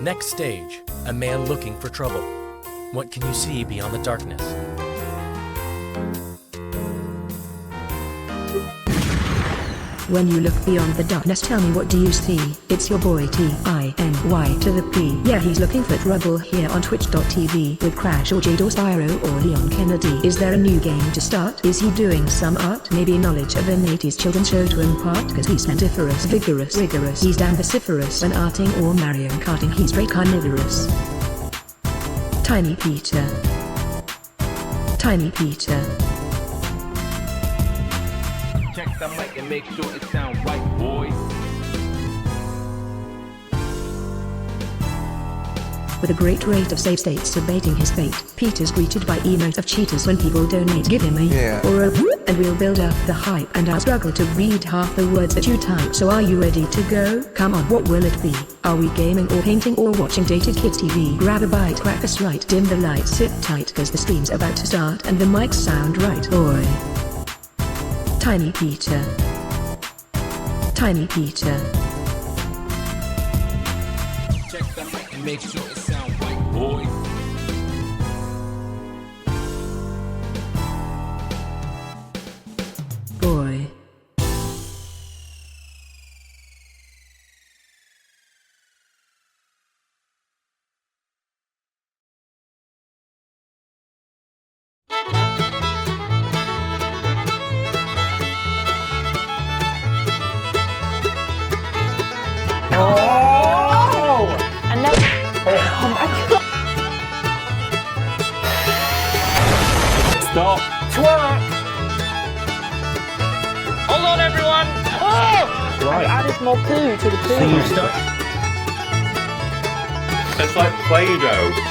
Next stage, a man looking for trouble. What can you see beyond the darkness? When you look beyond the darkness, tell me, what do you see? It's your boy T-I-N-Y to the P. Yeah, he's looking for trouble here on twitch.tv with Crash or Jade or Spyro or Leon Kennedy. Is there a new game to start? Is he doing some art? Maybe knowledge of an 80s children's show to impart? Cause he's spentiferous, vigorous, rigorous. He's damn vociferous and arting or Mario Karting. He's straight carnivorous. Tiny Peter. Tiny Peter. Check the mic and make sure it sound right, boys. With a great rate of save states debating his fate, Peter's greeted by emotes of cheaters when people donate. Give him a or a and we'll build up the hype, and I'll struggle to read half the words that you type. So are you ready to go? Come on, what will it be? Are we gaming or painting or watching dated kids TV? Grab a bite, crack a sprite, dim the lights, sit tight cause the stream's about to start and the mics sound right, boy. Tiny Peter. Tiny Peter. Check the mic and make sure it sound right, boys. Boy. Stop. Twerk! Hold on, everyone! Oh! Right. I added more poo to the poo. So you start. It's like Play-Doh.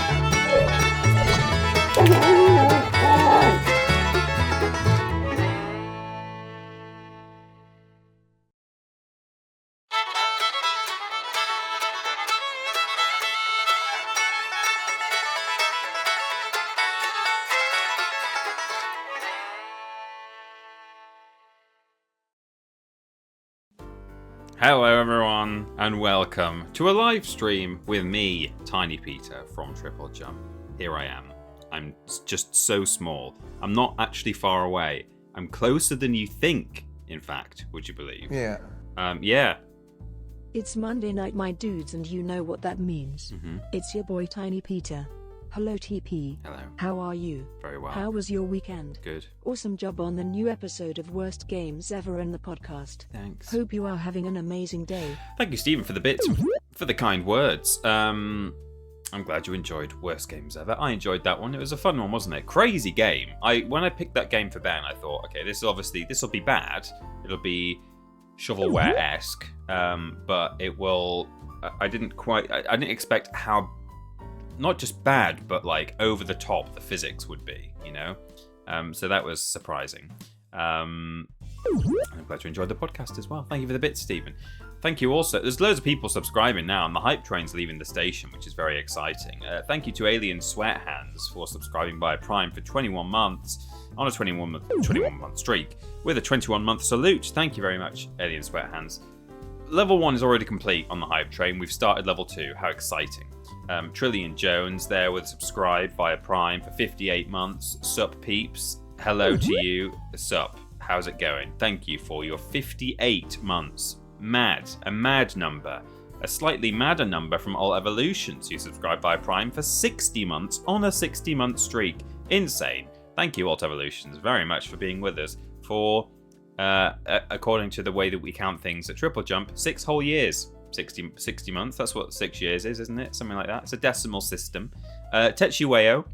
Hello everyone, and welcome to a live stream with me, Tiny Peter from TripleJump. Here I am. I'm just so small. I'm not actually far away. I'm closer than you think, in fact, would you believe? Yeah. Yeah. It's Monday night, my dudes, and you know what that means. It's your boy Tiny Peter. Hello TP. Hello. How are you? Very well. How was your weekend? Good. Awesome job on the new episode of Worst Games Ever in the podcast. Thanks. Hope you are having an amazing day. Thank you, Stephen, for the bits, for the kind words. I'm glad you enjoyed Worst Games Ever. I enjoyed that one. It was a fun one, wasn't it? Crazy game. When I picked that game for Ben, I thought, okay, this will be bad. It'll be shovelware-esque, but it will. I didn't expect how, not just bad, but like over the top the physics would be, you know? So that was surprising. I'm glad you enjoyed the podcast as well. Thank you for the bits, Stephen. Thank you also. There's loads of people subscribing now, and the hype train's leaving the station, which is very exciting. Thank you to Alien Sweat Hands for subscribing by Prime for 21 months on a 21-month streak with a 21-month salute. Thank you very much, Alien Sweat Hands. Level 1 is already complete on the hype train. We've started level 2. How exciting. Trillion Jones there with subscribe via Prime for 58 months. Sup peeps, hello to you. Sup, how's it going? Thank you for your 58 months. Mad, a mad number. A slightly madder number from All Evolutions, who subscribed via Prime for 60 months on a 60-month streak. Insane. Thank you, Alt Evolutions, very much for being with us for, according to the way that we count things at TripleJump, 6 whole years. 60 months, that's what 6 years is, isn't it? Something like that. It's a decimal system. Techiweo,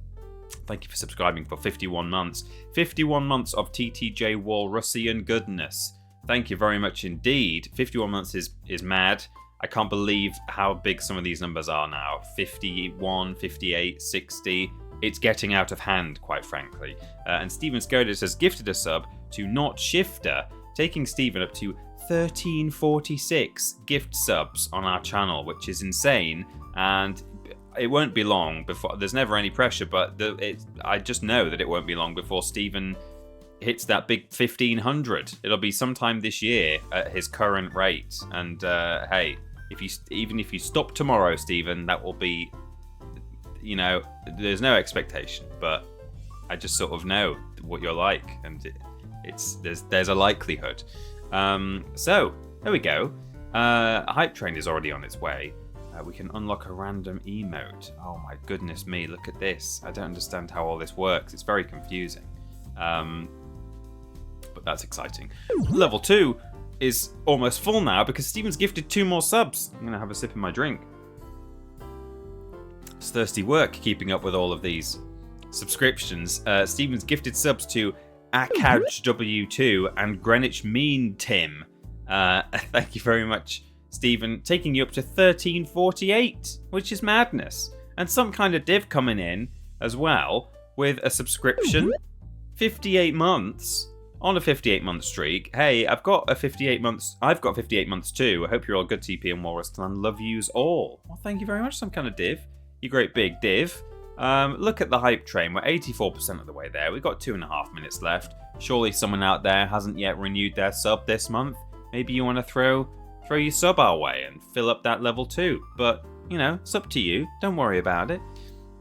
thank you for subscribing for 51 months. 51 months of TTJ Walrusian goodness. Thank you very much indeed. 51 months is mad. I can't believe how big some of these numbers are now. 51, 58, 60. It's getting out of hand, quite frankly. And Steven Skodis has gifted a sub to Not Shifter, taking Steven up to 1346 gift subs on our channel, which is insane, and it won't be long before. There's never any pressure, but I just know that it won't be long before Stephen hits that big 1500. It'll be sometime this year at his current rate, and hey, Even if you stop tomorrow, Stephen, that will be, there's no expectation, but I just sort of know what you're like, and there's a likelihood. So there we go. Hype Train is already on its way. We can unlock a random emote. Oh my goodness me, look at this. I don't understand how all this works. It's very confusing. But that's exciting. Level 2 is almost full now because Steven's gifted 2 more subs. I'm going to have a sip of my drink. It's thirsty work keeping up with all of these subscriptions. Steven's gifted subs to ACADW2 and Greenwich Mean Tim. Thank you very much, Stephen, taking you up to 1348, which is madness. And some kind of div coming in as well with a subscription. 58 months on a 58-month streak. Hey, I've got 58 months too. I hope you're all good, TP and Walrus Clan. Love yous all. Well, thank you very much, some kind of div. You great big div. Look at the hype train. We're 84% of the way there. We've got 2.5 minutes left. Surely someone out there hasn't yet renewed their sub this month. Maybe you want to throw your sub our way and fill up that level 2. But, it's up to you. Don't worry about it.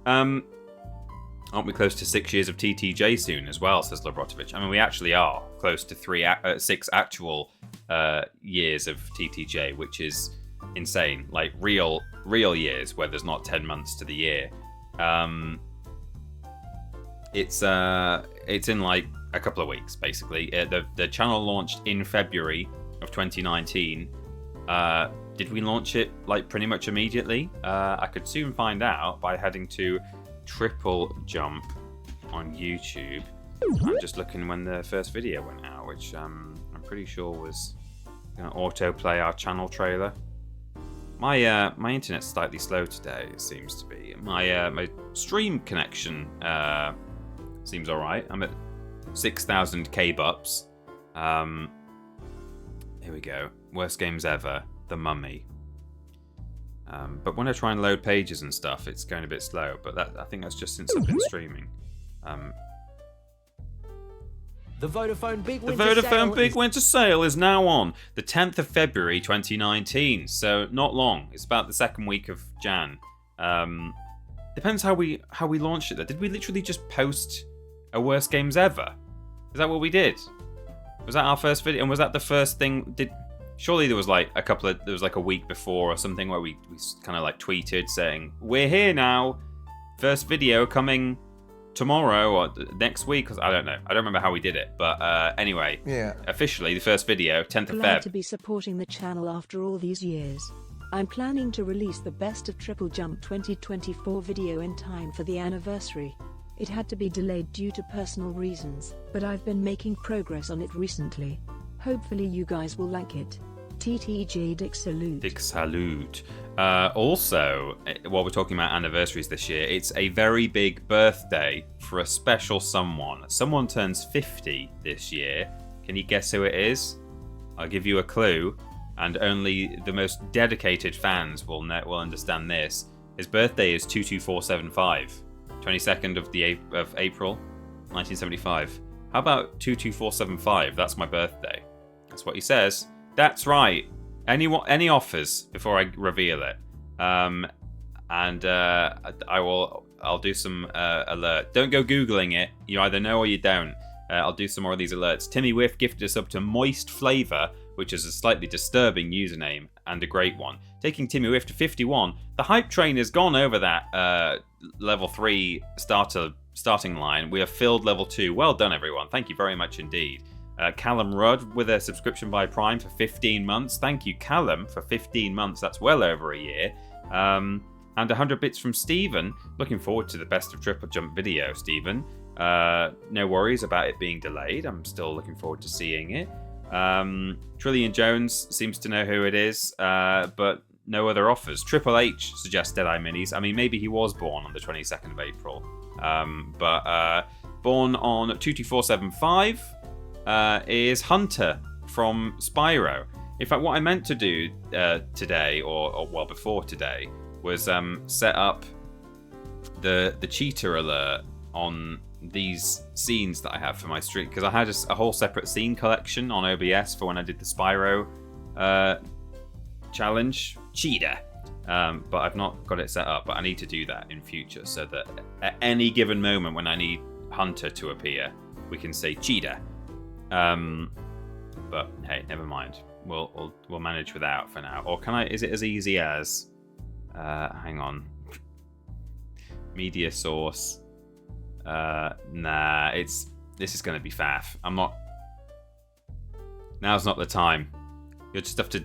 Aren't we close to 6 years of TTJ soon as well, says Labrotovich. I mean, we actually are close to 6 actual years of TTJ, which is insane. Like, real years where there's not 10 months to the year. It's in like a couple of weeks, basically. The channel launched in February of 2019. Did we launch it like pretty much immediately? I could soon find out by heading to TripleJump on YouTube. I'm just looking when the first video went out, which I'm pretty sure was going to autoplay our channel trailer. My internet's slightly slow today, it seems to be. My stream connection seems alright. I'm at 6,000 K-bups. Here we go. Worst games ever. The Mummy. But when I try and load pages and stuff, it's going a bit slow. But I think that's just since I've been streaming. The Vodafone Big Winter Sale is now on the 10th of February 2019. So not long. It's about the second week of Jan. Depends how we launched it. Did we literally just post a worst games ever? Is that what we did? Was that our first video? And was that the first thing? Surely there was like a week before or something where we kind of like tweeted saying, we're here now. First video coming tomorrow or next week. I don't know. I don't remember how we did it. But anyway, yeah. Officially the first video, 10th of Feb. Glad to be supporting the channel after all these years. I'm planning to release the Best of TripleJump 2024 video in time for the anniversary. It had to be delayed due to personal reasons, but I've been making progress on it recently. Hopefully you guys will like it. TTJ Dick Salute. Dick Salute. Also, while we're talking about anniversaries this year, it's a very big birthday for a special someone. Someone turns 50 this year. Can you guess who it is? I'll give you a clue, and only the most dedicated fans will understand this. His birthday is 22475. 22nd of April, 1975. How about 22475? That's my birthday. That's what he says. That's right. Any offers before I reveal it? I'll do some alert. Don't go googling it. You either know or you don't. I'll do some more of these alerts. Timmy Whiff gifted us up to Moist Flavor, which is a slightly disturbing username and a great one. Taking Timmy Whiff to 51. The hype train has gone over that level 3 starting line. We have filled level 2. Well done, everyone. Thank you very much indeed. Callum Rudd with a subscription by Prime for 15 months. Thank you, Callum, for 15 months. That's well over a year. And 100 bits from Stephen. Looking forward to the Best of TripleJump video, Stephen. No worries about it being delayed. I'm still looking forward to seeing it. Trillian Jones seems to know who it is, but no other offers. Triple H suggests Deadeye Minis. I mean, maybe he was born on the 22nd of April. But born on 22475 is Hunter from Spyro. In fact, what I meant to do today, or before today, was set up the cheater alert on these scenes that I have for my stream, because I had a whole separate scene collection on OBS for when I did the Spyro challenge cheetah. But I've not got it set up, but I need to do that in future so that at any given moment when I need Hunter to appear, we can say cheetah. But hey, never mind. We'll manage without for now. Or can I? Is it as easy as? Hang on. Media source. Nah. This is going to be faff. I'm not. Now's not the time. You'll just have to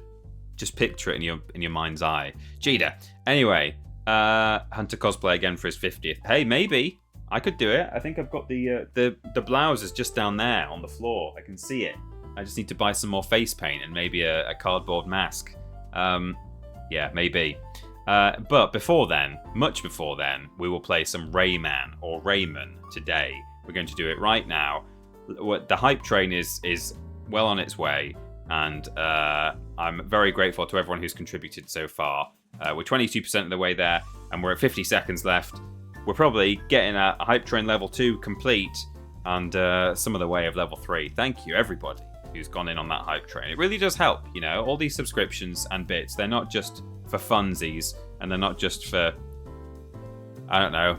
just picture it in your mind's eye. Cheetah. Anyway, Hunter cosplay again for his 50th. Hey, maybe I could do it. I think I've got the blouse is just down there on the floor. I can see it. I just need to buy some more face paint and maybe a cardboard mask. Yeah, maybe. But before then, much before then, we will play some Rayman or Rayman today. We're going to do it right now. The hype train is well on its way, and I'm very grateful to everyone who's contributed so far. We're 22% of the way there, and we're at 50 seconds left. We're probably getting a hype train level 2 complete, and some of the way of level 3. Thank you, everybody who's gone in on that hype train. It really does help, you know, all these subscriptions and bits, they're not just for funsies, and they're not just for, I don't know,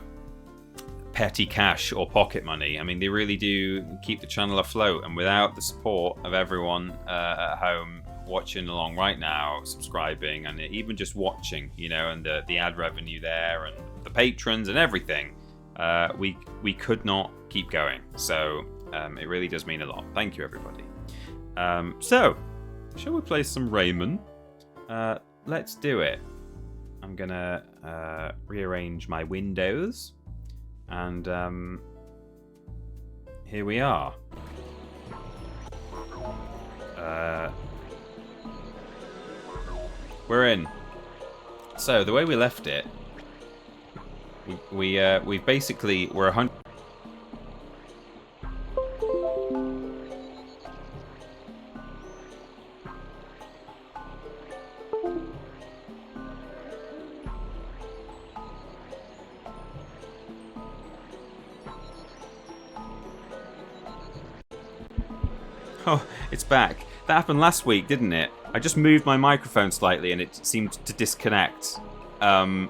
petty cash or pocket money. I mean, they really do keep the channel afloat, and without the support of everyone at home watching along right now, subscribing, and even just watching, you know, and the ad revenue there, and the patrons and everything, we could not keep going. So it really does mean a lot. Thank you, everybody. So, shall we play some Rayman? Let's do it. I'm gonna rearrange my windows, and here we are. We're in. So the way we left it, we basically we're 100. Oh, it's back. That happened last week, didn't it? I just moved my microphone slightly and it seemed to disconnect. But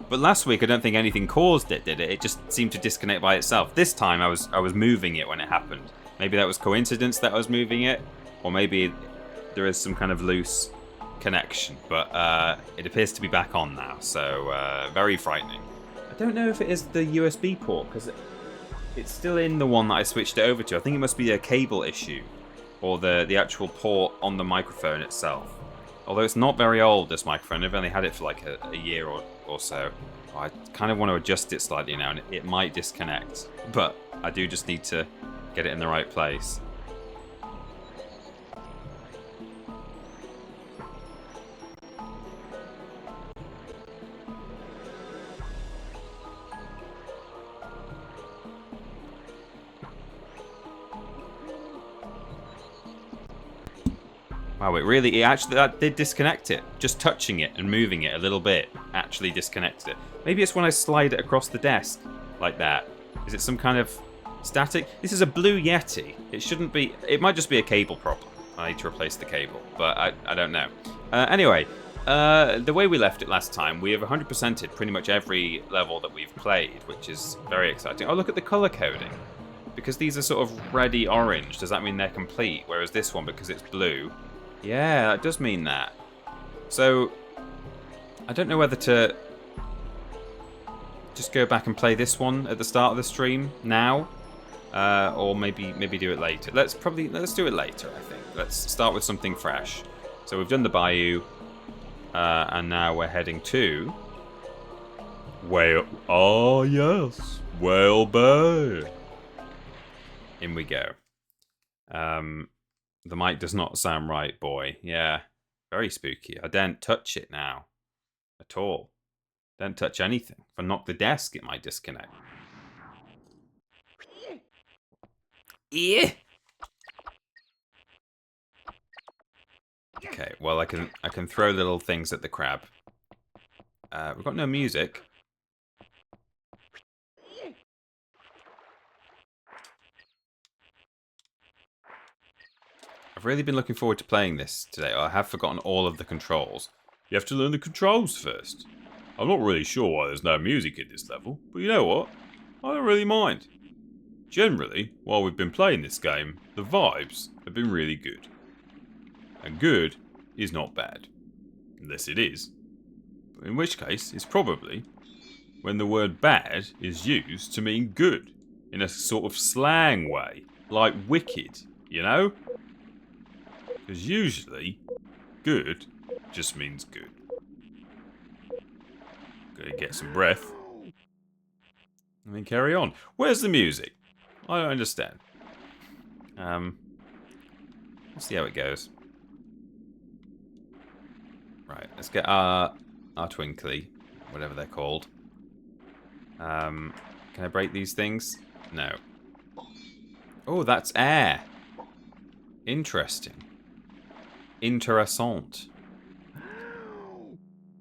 last week I don't think anything caused it, did it? It just seemed to disconnect by itself. This time I was moving it when it happened. Maybe that was coincidence that I was moving it, or maybe there is some kind of loose connection. But it appears to be back on now, so very frightening. I don't know if it is the USB port, because it's still in the one that I switched it over to. I think it must be a cable issue, or the actual port on the microphone itself. Although it's not very old, this microphone. I've only had it for like a year or so. I kind of want to adjust it slightly now, and it might disconnect. But I do just need to get it in the right place. Wow, that did disconnect it. Just touching it and moving it a little bit actually disconnected it. Maybe it's when I slide it across the desk like that. Is it some kind of static? This is a Blue Yeti. It shouldn't be. It might just be a cable problem. I need to replace the cable, but I don't know. Anyway, the way we left it last time, we have 100%ed pretty much every level that we've played, which is very exciting. Oh, look at the color coding. Because these are sort of reddy orange, does that mean they're complete? Whereas this one, because it's blue, yeah, that does mean that. So, I don't know whether to just go back and play this one at the start of the stream now, or maybe do it later. Let's do it later, I think. Let's start with something fresh. So we've done the bayou, and now we're heading to Whale. Oh yes, Whale Bay. In we go. The mic does not sound right, boy. Yeah, very spooky. I daren't touch it now at all. Don't touch anything. If I knock the desk, it might disconnect. Yeah. Okay, well I can throw little things at the crab. We've got no music. I've really been looking forward to playing this today. I have forgotten all of the controls. You have to learn the controls first. I'm not really sure why there's no music in this level, but you know what? I don't really mind. Generally, while we've been playing this game, the vibes have been really good. And good is not bad. Unless it is. In which case, it's probably when the word bad is used to mean good, in a sort of slang way, like wicked, you know? Because usually, good just means good. Gotta get some breath. And then carry on. Where's the music? I don't understand. Let's see how it goes. Right, let's get our twinkly, whatever they're called. Can I break these things? No. Oh, that's air. Interesting. Interessant.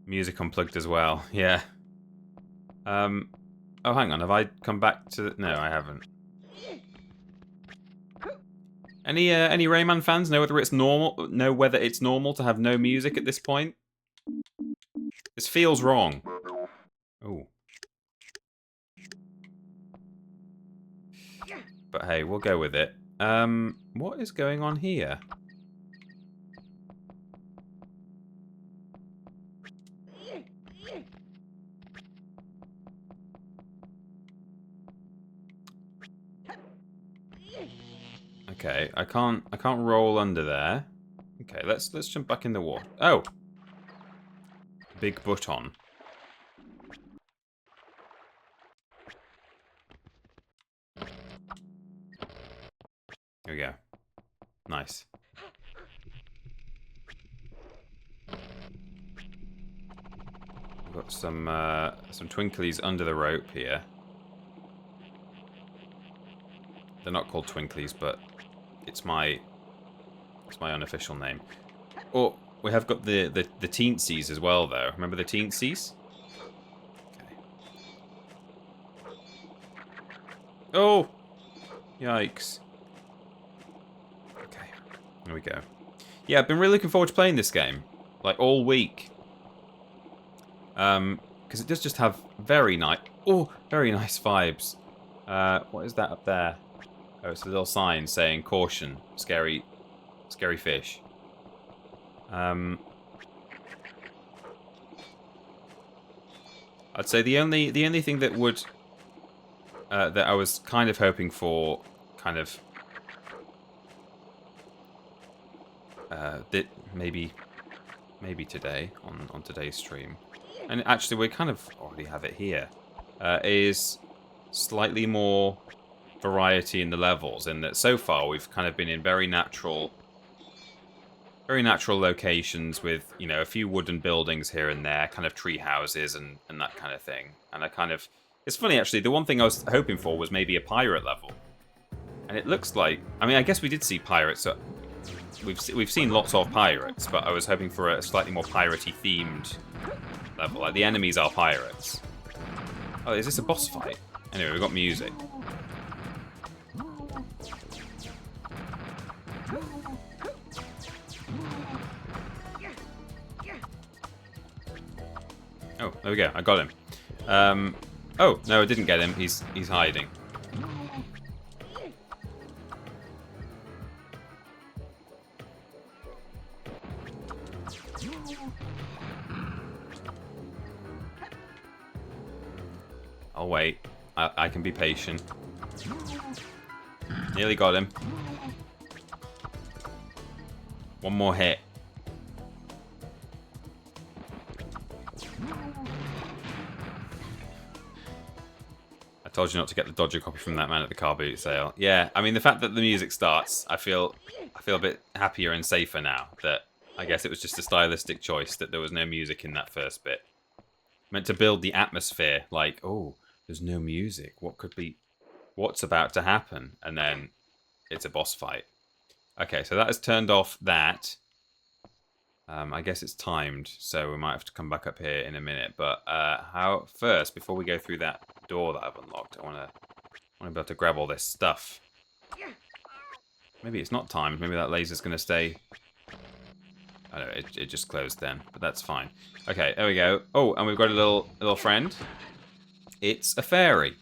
Music unplugged as well. Yeah. Oh, hang on. Have I come back to? No, I haven't. Any Rayman fans know whether it's normal? Know whether it's normal to have no music at this point? This feels wrong. Oh. But hey, we'll go with it. What is going on here? Okay, I can't roll under there. Okay, let's jump back in the water. Oh, big butt on. Here we go. Nice. We've got some twinklies under the rope here. They're not called twinklies, but it's my unofficial name. Oh, we have got the teensies as well, though. Remember the teensies? Okay. Oh, yikes. Okay, here we go. Yeah, I've been really looking forward to playing this game, like all week. Because it does just have very nice vibes. What is that up there? Oh, it's a little sign saying caution, scary fish. I'd say the only thing that would that I was kind of hoping for, that maybe today on today's stream, and actually we kind of already have it here, is slightly more variety in the levels, in that so far we've kind of been in very natural locations with, you know, a few wooden buildings here and there, kind of tree houses and that kind of thing. And it's funny actually, the one thing I was hoping for was maybe a pirate level. And it looks like, I mean, I guess we did see pirates, so we've seen lots of pirates, but I was hoping for a slightly more piratey themed level, like the enemies are pirates. Oh, is this a boss fight? Anyway, we've got music. Oh, there we go. I got him. Oh, no, I didn't get him. He's hiding. I'll wait. I can be patient. Nearly got him. One more hit. I told you not to get the Dodger copy from that man at the car boot sale. Yeah, I mean, the fact that the music starts, I feel a bit happier and safer now. That I guess it was just a stylistic choice that there was no music in that first bit. Meant to build the atmosphere, like, oh, there's no music. What's about to happen? And then it's a boss fight. Okay, so that has turned off that. I guess it's timed, so we might have to come back up here in a minute. But first, before we go through that door that I've unlocked, I want to be able to grab all this stuff. Maybe it's not timed. Maybe that laser's going to stay I know, it just closed then, but that's fine. Okay, there we go. Oh, and we've got a little friend. It's a fairy.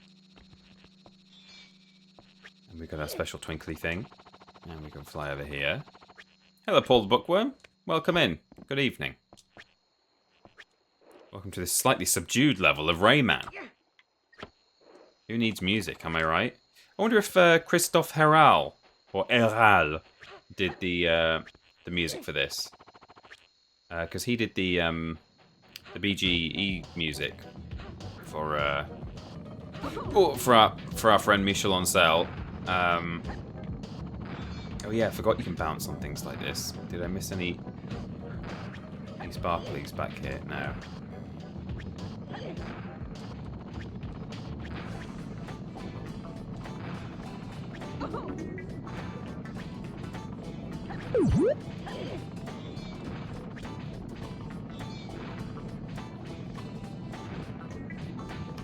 And we've got our special twinkly thing. And we can fly over here. Hello, Paul the Bookworm. Welcome in. Good evening. Welcome to this slightly subdued level of Rayman. Who needs music, am I right? I wonder if Christophe Heral, or Heral, did the music for this. Because he did the BGE music for our friend Michel Ancel. Oh yeah, I forgot you can bounce on things like this. Did I miss any sparklies back here? No.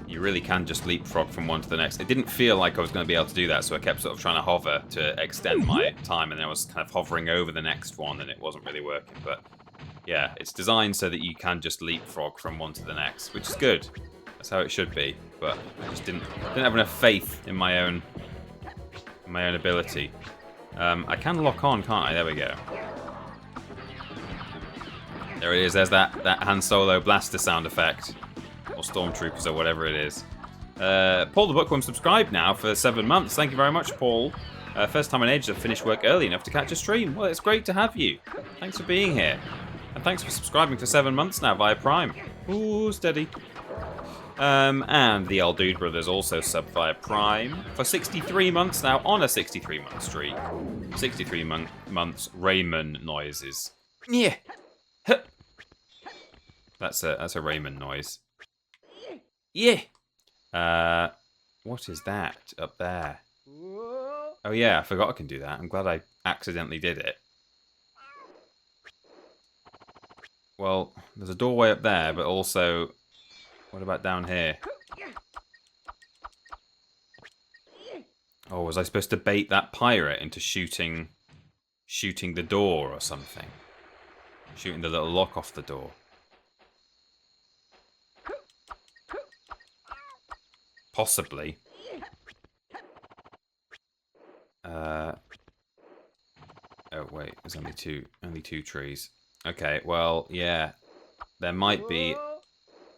You really can just leapfrog from one to the next. It didn't feel like I was going to be able to do that, so I kept sort of trying to hover to extend my time, and then I was kind of hovering over the next one, and it wasn't really working. But yeah, it's designed so that you can just leapfrog from one to the next, which is good. That's how it should be. But I just didn't have enough faith in my own ability. I can lock on, can't I? There we go. There it is. There's that Han Solo blaster sound effect. Or Stormtroopers, or whatever it is. Paul the Bookworm subscribed now for 7 months. Thank you very much, Paul. First time in ages I've finished work early enough to catch a stream. Well, it's great to have you. Thanks for being here. And thanks for subscribing for 7 months now via Prime. Ooh, steady. And the old Dude Brothers also sub via Prime for 63 months now, on a 63-month streak. 63 months Rayman noises. Yeah. That's a Rayman noise. Yeah. What is that up there? Oh yeah, I forgot I can do that. I'm glad I accidentally did it. Well, there's a doorway up there, but also, what about down here? Oh, was I supposed to bait that pirate into shooting the door or something? Shooting the little lock off the door. Possibly. Oh wait, there's only two trees. Okay, well, yeah. There might be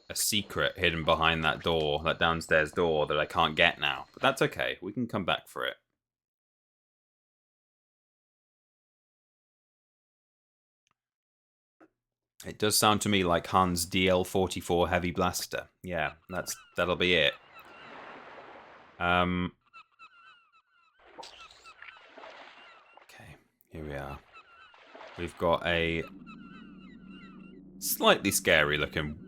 a secret hidden behind that door, that downstairs door that I can't get now. But that's okay. We can come back for it. It does sound to me like Han's DL-44 heavy blaster. Yeah, that'll be it. Okay, here we are. We've got a slightly scary looking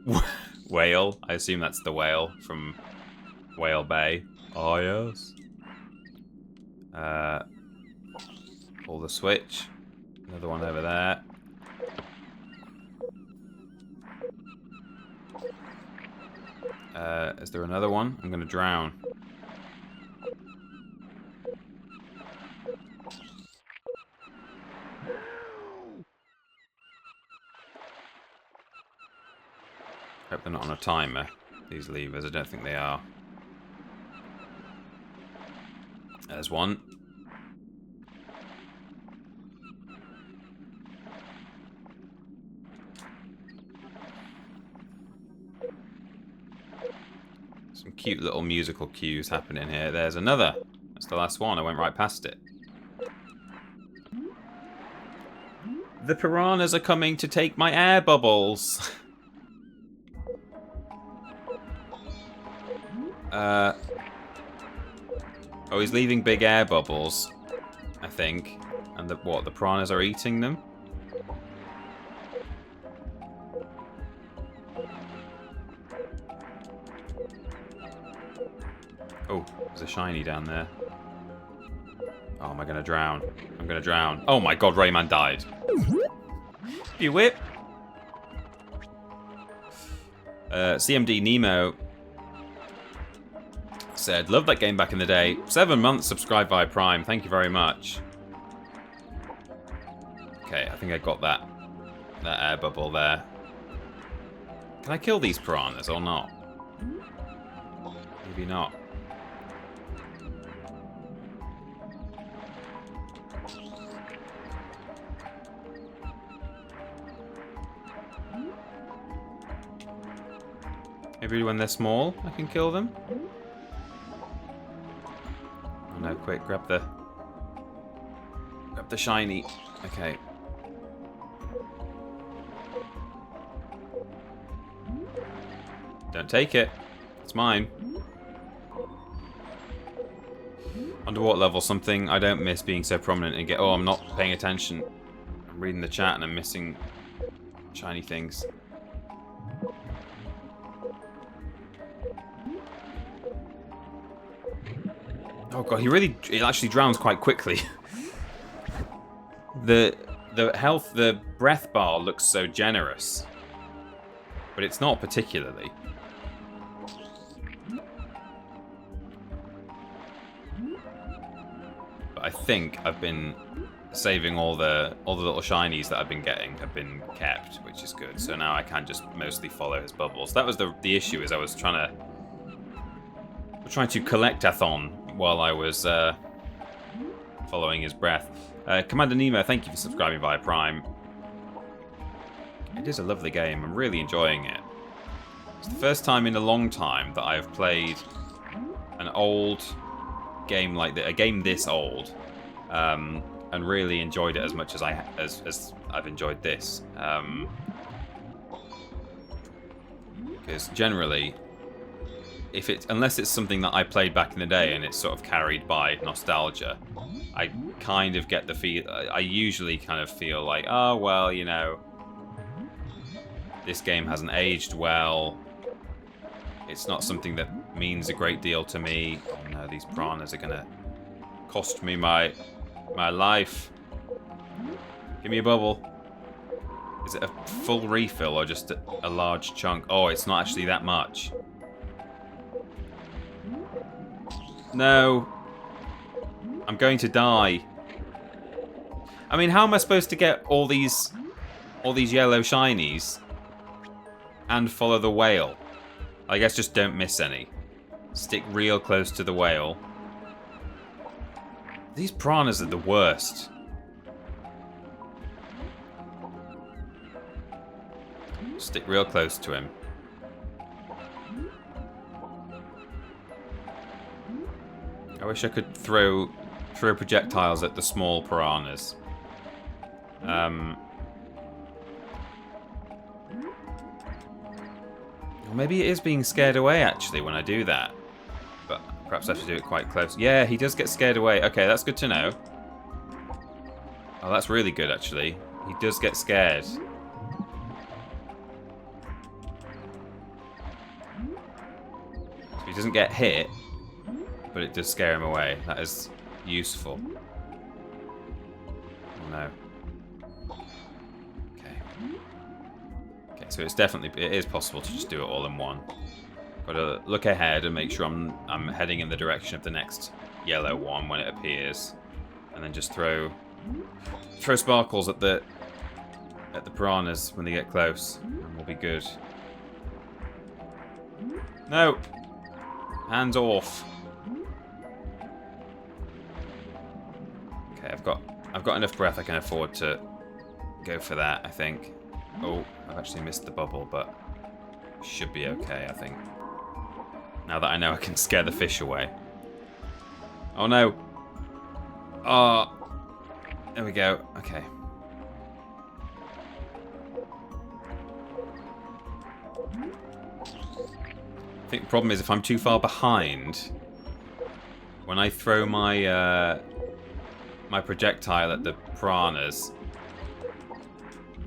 whale. I assume that's the whale from Whale Bay. Oh, yes. Pull the switch. Another one over there. Is there another one? I'm gonna drown. Hope they're not on a timer, these levers. I don't think they are. There's one. Some cute little musical cues happening here. There's another. That's the last one. I went right past it. The piranhas are coming to take my air bubbles. Oh, he's leaving big air bubbles, I think. And the piranhas are eating them? Oh, there's a shiny down there. Oh, am I gonna drown? I'm gonna drown. Oh my god, Rayman died. You whip. CMD Nemo said, love that game back in the day. 7 months subscribed via Prime. Thank you very much. Okay, I think I got that. that air bubble there. Can I kill these piranhas or not? Maybe not. Maybe when they're small, I can kill them. Oh no, quick, grab the shiny. Okay. Don't take it. It's mine. Underwater level, something I don't miss being so prominent and get. Oh, I'm not paying attention. I'm reading the chat and I'm missing shiny things. Oh god, it actually drowns quite quickly. The breath bar looks so generous, but it's not particularly. But I think I've been saving all the little shinies that I've been getting have been kept, which is good. So now I can just mostly follow his bubbles. That was the issue, is I was trying to collect-a-thon while I was following his breath. Commander Nemo, thank you for subscribing via Prime. It is a lovely game. I'm really enjoying it. It's the first time in a long time that I've played an old game like this, a game this old, and really enjoyed it as much as I've enjoyed this. Because generally, unless it's something that I played back in the day and it's sort of carried by nostalgia, I kind of get the feel. I usually kind of feel like, oh well, you know, this game hasn't aged well. It's not something that means a great deal to me. Oh no, these piranhas are gonna cost me my life. Give me a bubble. Is it a full refill or just a large chunk? Oh, it's not actually that much. No. I'm going to die. I mean, how am I supposed to get all these yellow shinies and follow the whale? I guess just don't miss any. Stick real close to the whale. These piranhas are the worst. Stick real close to him. I wish I could throw projectiles at the small piranhas. Or maybe it is being scared away, actually, when I do that. But perhaps I have to do it quite close. Yeah, he does get scared away. Okay, that's good to know. Oh, that's really good, actually. He does get scared. So he doesn't get hit, but it does scare him away. That is useful. Oh no. Okay. Okay, so it is possible to just do it all in one. Got to look ahead and make sure I'm heading in the direction of the next yellow one when it appears, and then just throw sparkles at the piranhas when they get close, and we'll be good. No. Hands off. Okay, I've got enough breath I can afford to go for that, I think. Oh, I've actually missed the bubble, but should be okay, I think. Now that I know I can scare the fish away. Oh no. Oh. There we go. Okay. I think the problem is if I'm too far behind, when I throw my my projectile at the piranhas,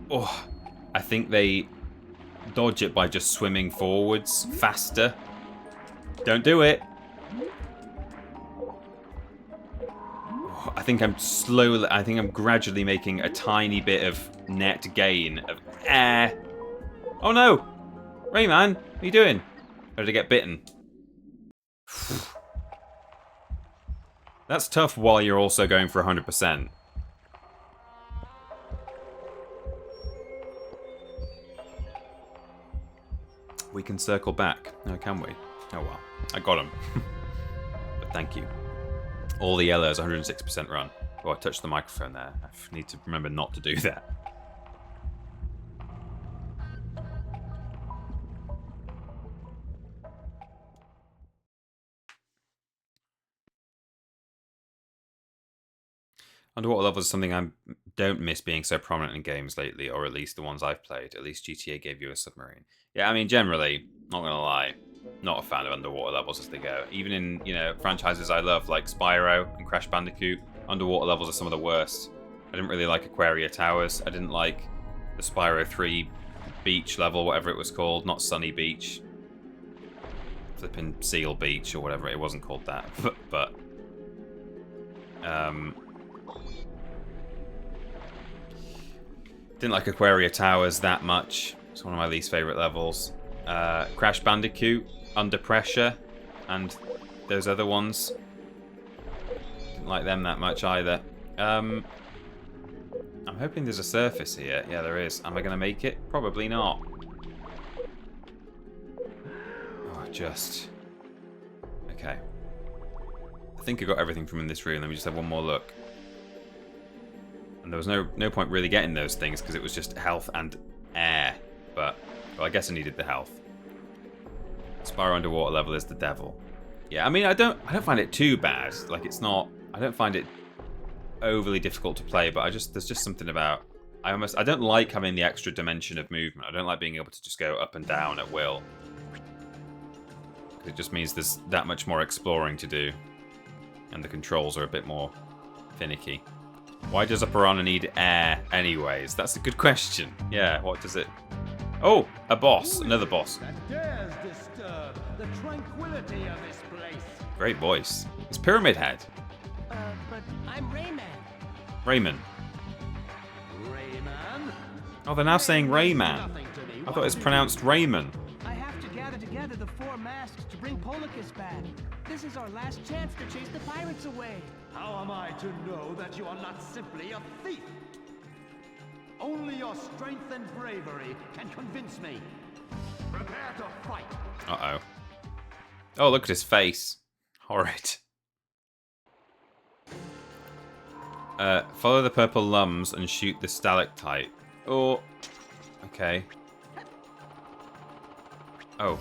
oh, I think they dodge it by just swimming forwards faster. Don't do it. Oh, I think I'm gradually making a tiny bit of net gain of air. Oh no! Rayman, what are you doing? Or did I get bitten? That's tough while you're also going for 100%. We can circle back. No, can we? Oh well. I got him. But thank you. All the yellows, 106% run. Oh, I touched the microphone there. I need to remember not to do that. Underwater levels is something I don't miss being so prominent in games lately, or at least the ones I've played. At least GTA gave you a submarine. Yeah, I mean, generally, not gonna lie, not a fan of underwater levels as they go. Even in, you know, franchises I love, like Spyro and Crash Bandicoot, underwater levels are some of the worst. I didn't really like Aquaria Towers. I didn't like the Spyro 3 beach level, whatever it was called. Not Sunny Beach. Flipping Seal Beach, or whatever. It wasn't called that. but didn't like Aquaria Towers that much. It's one of my least favourite levels. Crash Bandicoot, Under Pressure, and those other ones. Didn't like them that much either. I'm hoping there's a surface here. Yeah, there is. Am I going to make it? Probably not. Oh, just... Okay. I think I got everything from in this room. Let me just have one more look. And there was no point really getting those things because it was just health and air. But well, I guess I needed the health. Spyro underwater level is the devil. Yeah, I mean I don't find it too bad. Like it's not. I don't find it overly difficult to play. But there's just something about. I don't like having the extra dimension of movement. I don't like being able to just go up and down at will. It just means there's that much more exploring to do, and the controls are a bit more finicky. Why does a piranha need air anyways? That's a good question. Yeah, what does it... Oh, a boss. Another boss. That dares disturb the tranquility of this place. Great voice. It's Pyramid Head. But I'm Rayman. Rayman. Rayman? Oh, they're now saying Rayman. I thought it was pronounced Rayman. I have to gather together the 4 masks to bring Policus back. This is our last chance to chase the pirates away. How am I to know that you are not simply a thief? Only your strength and bravery can convince me. Prepare to fight. Uh-oh. Oh, look at his face. Horrid. Follow the purple lums and shoot the stalactite. Oh, okay. Oh,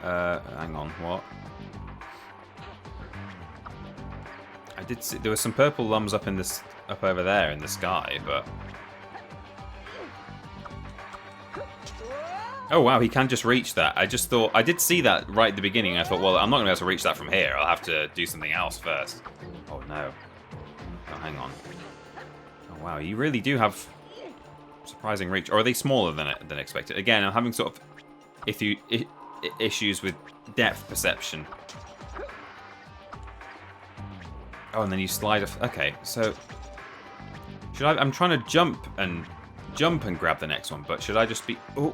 hang on, what? I did see there were some purple lums up over there in the sky, but oh wow, he can just reach that. I just thought I did see that right at the beginning. I thought, well, I'm not gonna be able to reach that from here. I'll have to do something else first. Oh no. Oh, hang on. Oh wow, you really do have surprising reach. Or are they smaller than expected? Again, I'm having sort of issues with depth perception. Oh, and then you slide off. Okay, so should I'm trying to jump and grab the next one, but should I just be? Oh,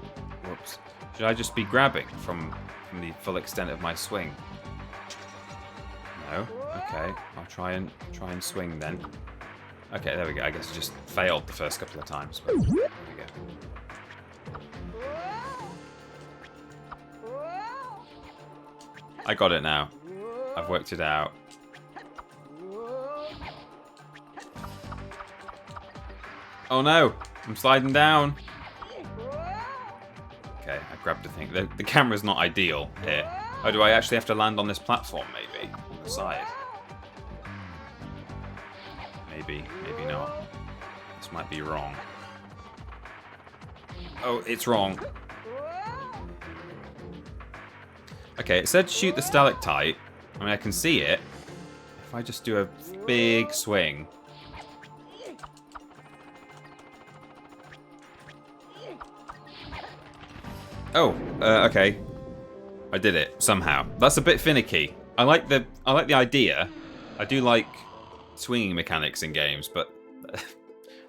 whoops! Should I just be grabbing from the full extent of my swing? No. Okay, I'll try and swing then. Okay, there we go. I guess I just failed the first couple of times. But there we go. I got it now. I've worked it out. Oh no! I'm sliding down. Okay, I grabbed the thing. The camera's not ideal here. Oh, do I actually have to land on this platform, maybe? On the side? Maybe, maybe not. This might be wrong. Oh, it's wrong. Okay, it said shoot the stalactite. I mean, I can see it. If I just do a big swing. Oh, okay. I did it somehow. That's a bit finicky. I like the idea. I do like swinging mechanics in games, but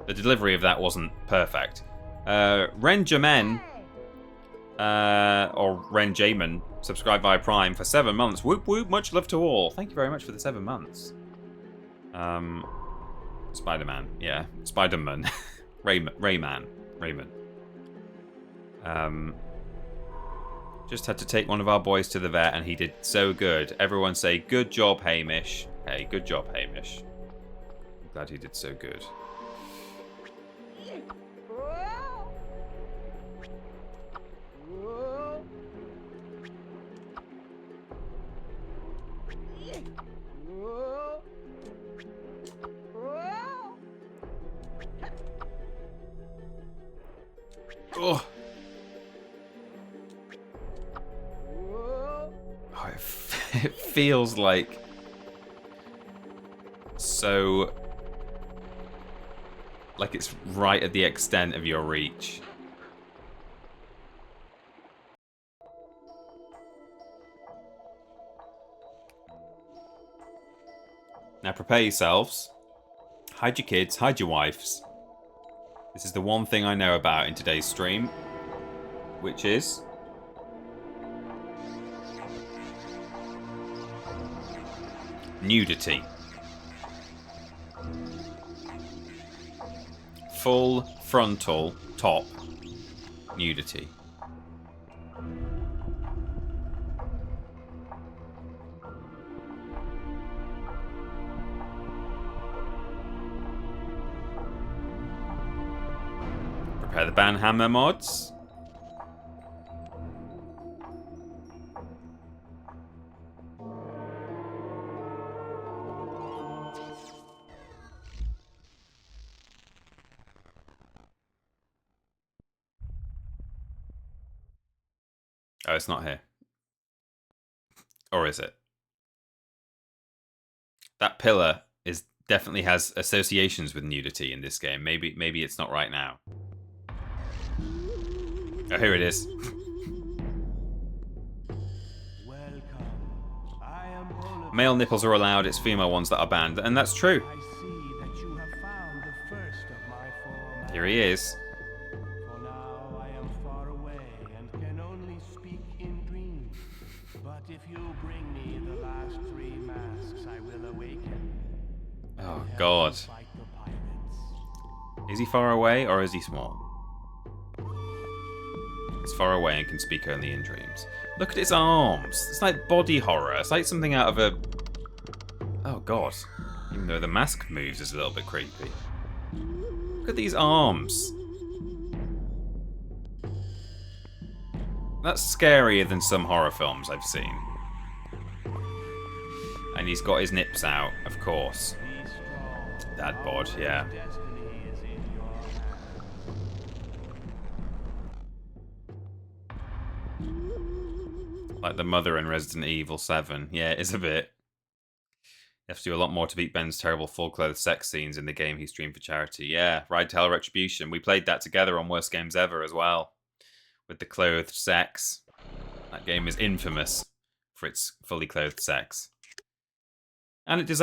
the delivery of that wasn't perfect. Renjamin, or Renjamin, subscribed via Prime for 7 months. Whoop whoop, much love to all. Thank you very much for the 7 months. Spider-Man, yeah. Spider-Man. Rayman. Just had to take one of our boys to the vet, and he did so good. Everyone say, good job, Hamish. Hey, good job, Hamish. I'm glad he did so good. Oh. It feels like so, like it's right at the extent of your reach. Now prepare yourselves. Hide your kids, hide your wives. This is the one thing I know about in today's stream, which is nudity. Full frontal top nudity. Prepare the banhammer mods. Oh, it's not here. Or is it? That pillar definitely has associations with nudity in this game. Maybe it's not right now. Oh, here it is. Male nipples are allowed, it's female ones that are banned, and that's true. I see that you have found the first of my four. Here he is. For now I am far away and can only speak in dreams. But if you bring me the last 3 masks, I will awaken. Oh, God. Fight the pirates. Is he far away or is he small? He's far away and can speak only in dreams. Look at his arms. It's like body horror. It's like something out of a... Oh, God. Even though the mask moves is a little bit creepy. Look at these arms. That's scarier than some horror films I've seen. And he's got his nips out, of course. Dad bod, yeah. Destiny is in your hands. Like the mother in Resident Evil 7. Yeah, it is a bit. You have to do a lot more to beat Ben's terrible full-clothed sex scenes in the game he streamed for charity. Yeah, Ride to Hell Retribution. We played that together on Worst Games Ever as well. With the clothed sex. That game is infamous for its fully clothed sex. And it does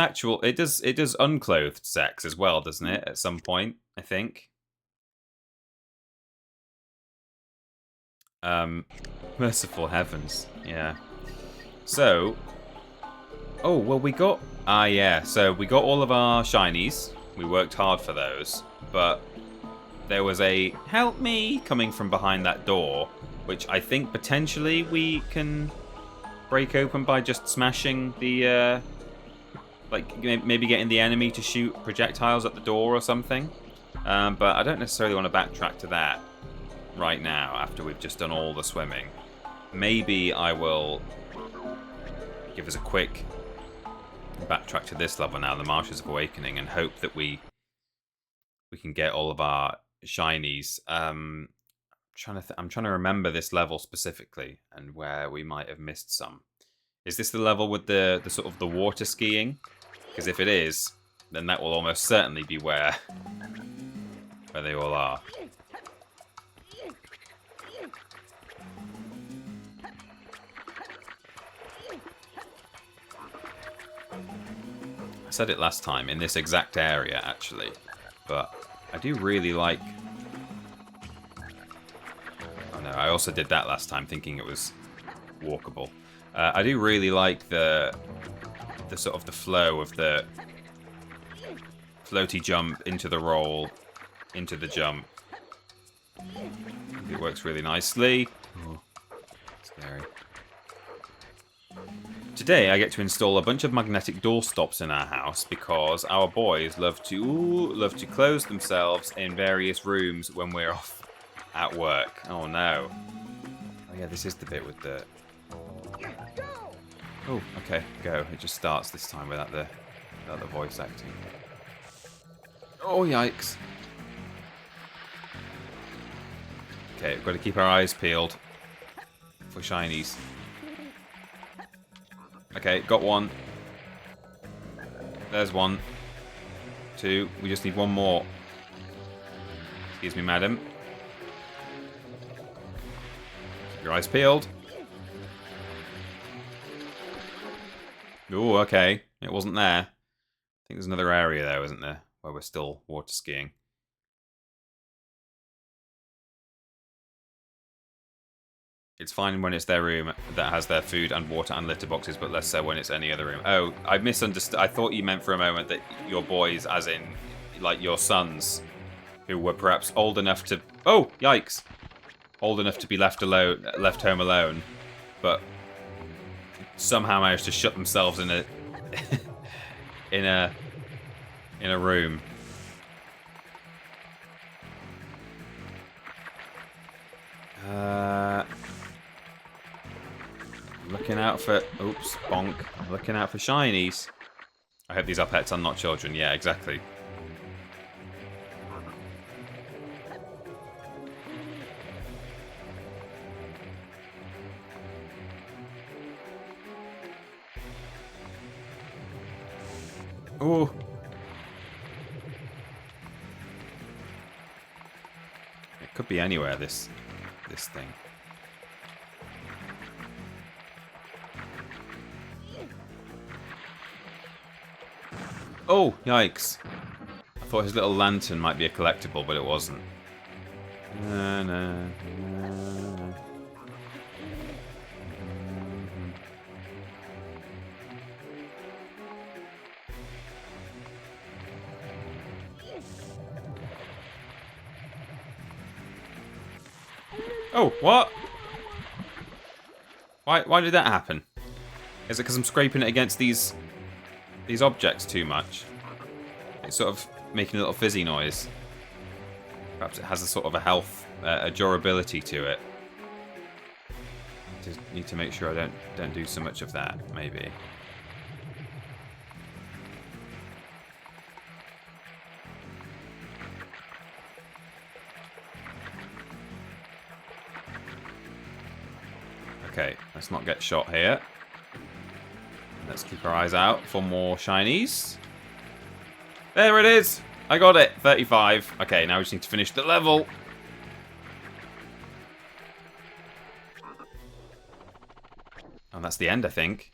unclothed sex as well, doesn't it? At some point, I think. Merciful heavens. Yeah. So, oh, well, we got... Ah, yeah. So, we got all of our shinies. We worked hard for those. But there was a help me coming from behind that door, which I think potentially we can break open by just smashing the... like, maybe getting the enemy to shoot projectiles at the door or something. But I don't necessarily want to backtrack to that right now, after we've just done all the swimming. Maybe I will give us a quick backtrack to this level now, the Marshes of Awakening, and hope that we can get all of our shinies. I'm trying to remember this level specifically and where we might have missed some. Is this the level with the sort of the water skiing? Because if it is, then that will almost certainly be where they all are. I said it last time, in this exact area, actually. But I do really like... Oh no, I also did that last time, thinking it was walkable. I do really like the sort of the flow of the floaty jump into the roll, into the jump. It works really nicely. Oh, scary. Today I get to install a bunch of magnetic door stops in our house because our boys love to close themselves in various rooms when we're off at work. Oh no. Oh yeah, this is the bit with the... Oh, okay, go. It just starts this time without the voice acting. Oh, yikes. Okay, we've got to keep our eyes peeled for shinies. Okay, got one. There's one. Two. We just need one more. Excuse me, madam. Keep your eyes peeled. Oh, okay. It wasn't there. I think there's another area there, isn't there? Where we're still water skiing. It's fine when it's their room that has their food and water and litter boxes, but less so when it's any other room. Oh, I misunderstood. I thought you meant for a moment that your boys, as in, like, your sons, who were perhaps old enough to... Oh, yikes! Old enough to be left home alone, but somehow managed to shut themselves in a... in a room. Looking out for... Oops, bonk. Looking out for shinies. I hope these are pets and not children. Yeah, exactly. Oh. It could be anywhere, this thing. Oh, yikes. I thought his little lantern might be a collectible, but it wasn't. Oh, what? Why did that happen? Is it because I'm scraping it against these objects too much? It's sort of making a little fizzy noise. Perhaps it has a sort of a health, a durability to it. Just need to make sure I don't do so much of that, maybe. Okay, let's not get shot here. Let's keep our eyes out for more shinies. There it is! I got it! 35. Okay, now we just need to finish the level. And that's the end, I think.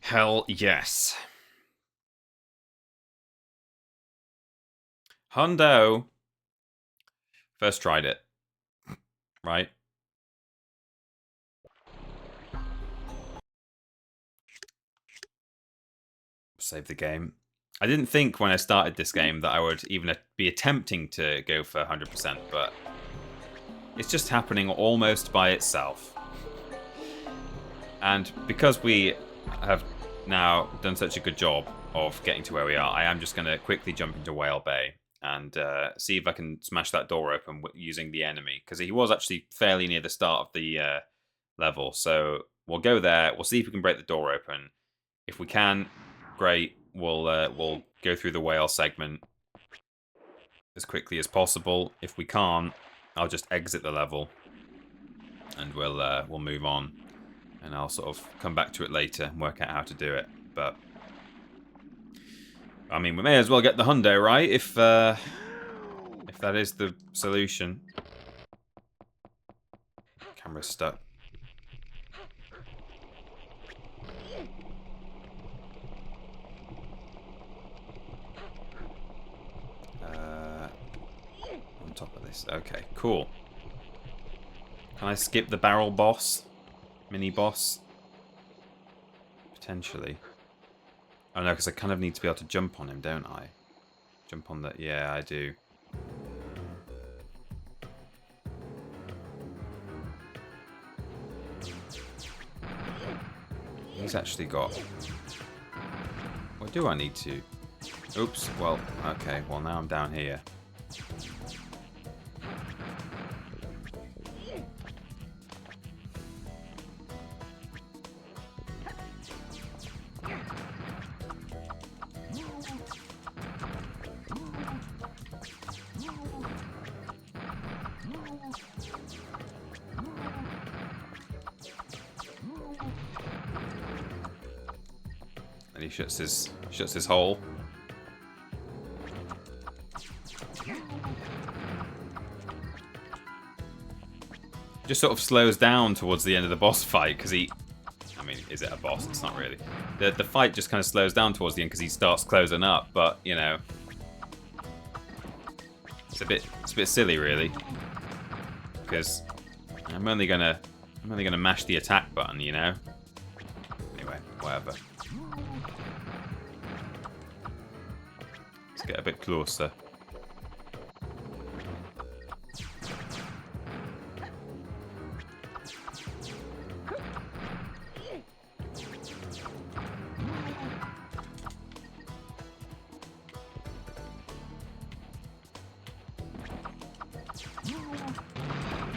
Hell yes. Hundo. First tried it. Right? Save the game. I didn't think when I started this game that I would even be attempting to go for 100%, but it's just happening almost by itself. And because we have now done such a good job of getting to where we are, I am just going to quickly jump into Whale Bay and see if I can smash that door open using the enemy, because he was actually fairly near the start of the level. So we'll go there, we'll see if we can break the door open. If we can, great. We'll go through the whale segment as quickly as possible. If we can't, I'll just exit the level and we'll move on, and I'll sort of come back to it later and work out how to do it. But I mean, we may as well get the hundo, right? If that is the solution. Camera's stuck. On top of this. Okay, cool. Can I skip the barrel boss? Mini boss? Potentially. Oh no, because I kind of need to be able to jump on him, don't I? Jump on that. Yeah, I do. He's actually got... What do I need to... Oops, well, okay, well now I'm down here. And he shuts his hole. Just sort of slows down towards the end of the boss fight because he... I mean, is it a boss? It's not really. The fight just kind of slows down towards the end because he starts closing up, but, you know... It's a bit silly, really. Because I'm only gonna mash the attack button, you know? Anyway, whatever. Let's get a bit closer.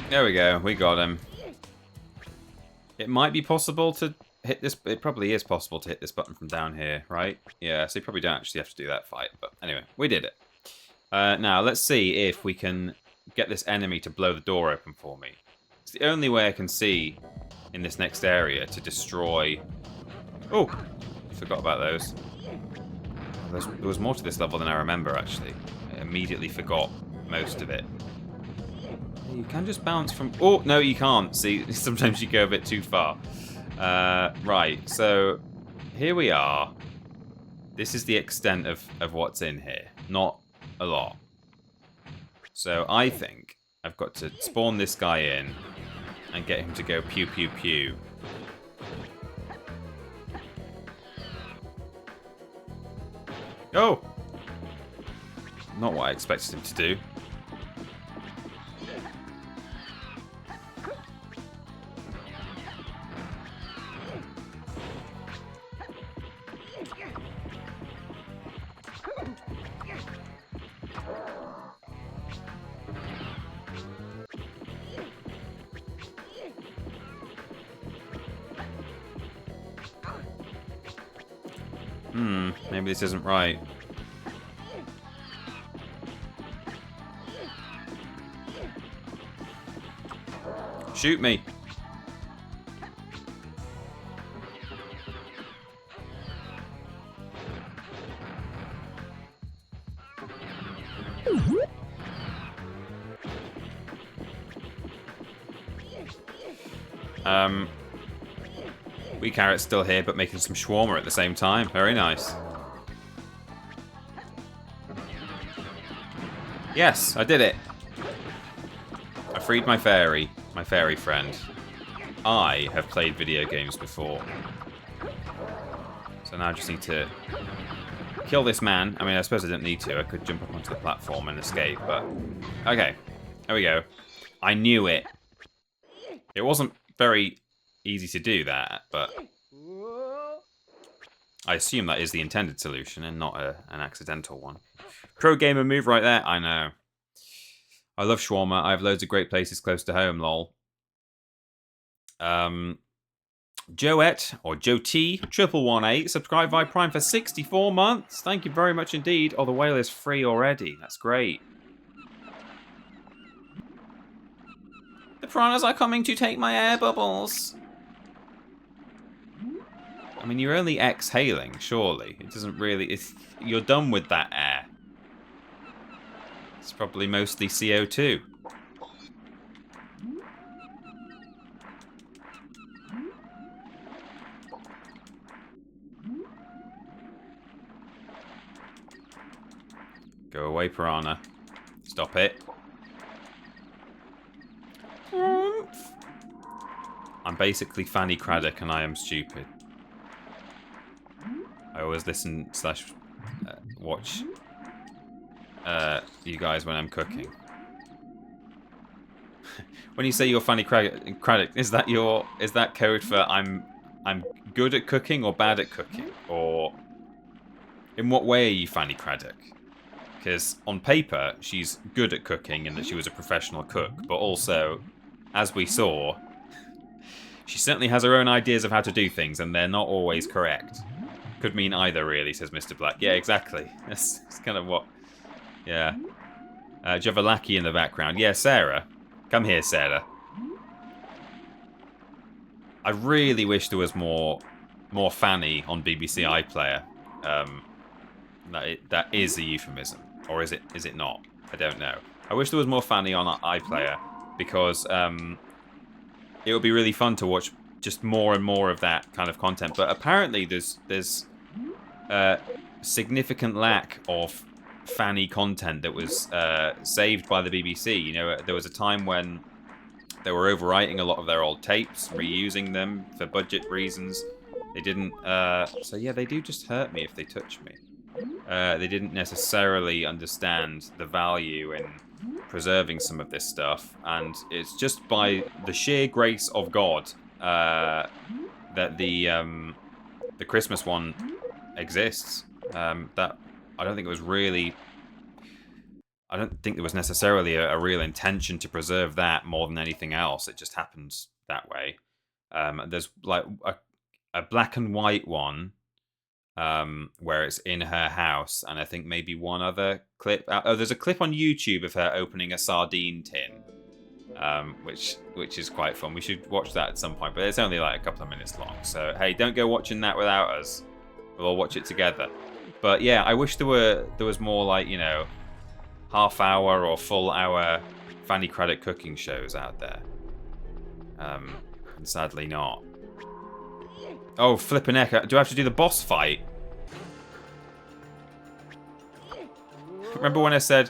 There we go, we got him. It might be possible to hit this, it probably is possible to hit this button from down here, right? Yeah, so you probably don't actually have to do that fight, but anyway, we did it. Now, let's see if we can get this enemy to blow the door open for me. It's the only way I can see in this next area to destroy... Oh, forgot about those. There was more to this level than I remember, actually. I immediately forgot most of it. You can just bounce from... Oh, no, you can't. See, sometimes you go a bit too far. Right, so here we are. This is the extent of what's in here. Not a lot. So I think I've got to spawn this guy in and get him to go pew, pew, pew. Oh! Not what I expected him to do. Maybe this isn't right. Shoot me. Wee Carrot's still here, but making some shawarma at the same time. Very nice. Yes, I did it. I freed my fairy friend. I have played video games before. So now I just need to kill this man. I mean, I suppose I didn't need to. I could jump up onto the platform and escape, but... Okay, there we go. I knew it. It wasn't very easy to do that, but... I assume that is the intended solution and not an accidental one. Pro gamer move right there. I know. I love shawarma. I have loads of great places close to home, lol. Joette, or Joe T, 1118, subscribed via Prime for 64 months. Thank you very much indeed. Oh, the whale is free already. That's great. The piranhas are coming to take my air bubbles. I mean, you're only exhaling, surely. It doesn't really... you're done with that air. It's probably mostly CO2. Go away, piranha. Stop it. I'm basically Fanny Craddock and I am stupid. I always listen / watch you guys when I'm cooking. When you say you're funny craddock, is that code for I'm good at cooking or bad at cooking? Or in what way are you Fanny Craddock? Because on paper, she's good at cooking and that she was a professional cook, but also, as we saw, she certainly has her own ideas of how to do things, and they're not always correct. Could mean either, really, says Mr. Black. Yeah, exactly. That's kind of what... Yeah. Do you have a lackey in the background? Yeah, Sarah. Come here, Sarah. I really wish there was more Fanny on BBC iPlayer. That is a euphemism. Or is it not? I don't know. I wish there was more Fanny on iPlayer, because it would be really fun to watch just more and more of that kind of content. But apparently there's a significant lack of Fanny content that was saved by the BBC. You know, there was a time when they were overwriting a lot of their old tapes, reusing them for budget reasons. They didn't... so yeah, they do just hurt me if they touch me. They didn't necessarily understand the value in preserving some of this stuff, and it's just by the sheer grace of God that the Christmas one exists. That I don't think it was really... I don't think there was necessarily a real intention to preserve that more than anything else. It just happens that way. There's like a black and white one where it's in her house, and I think maybe one other clip. Oh, there's a clip on YouTube of her opening a sardine tin, which is quite fun. We should watch that at some point, but it's only like a couple of minutes long. So hey, don't go watching that without us. We'll all watch it together. But yeah, I wish there was more, like, you know, half-hour or full-hour Fanny Craddock cooking shows out there. And sadly not. Oh, flippin' heck. Do I have to do the boss fight? Remember when I said,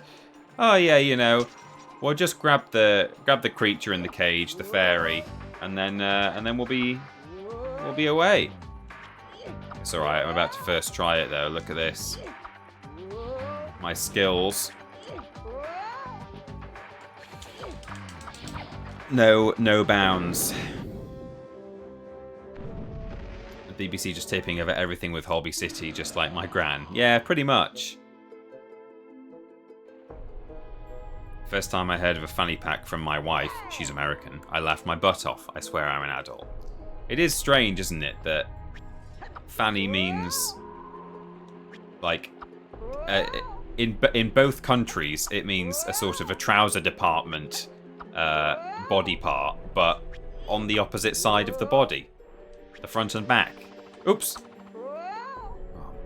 oh yeah, you know, we'll just grab the creature in the cage, the fairy, and then we'll be away. It's alright, I'm about to first try it though. Look at this. My skills. No bounds. The BBC just taping over everything with Holby City, just like my gran. Yeah, pretty much. First time I heard of a fanny pack from my wife, she's American, I laughed my butt off. I swear I'm an adult. It is strange, isn't it, that fanny means, like, in both countries, it means a sort of a trouser department body part, but on the opposite side of the body. The front and back. Oops. Oh,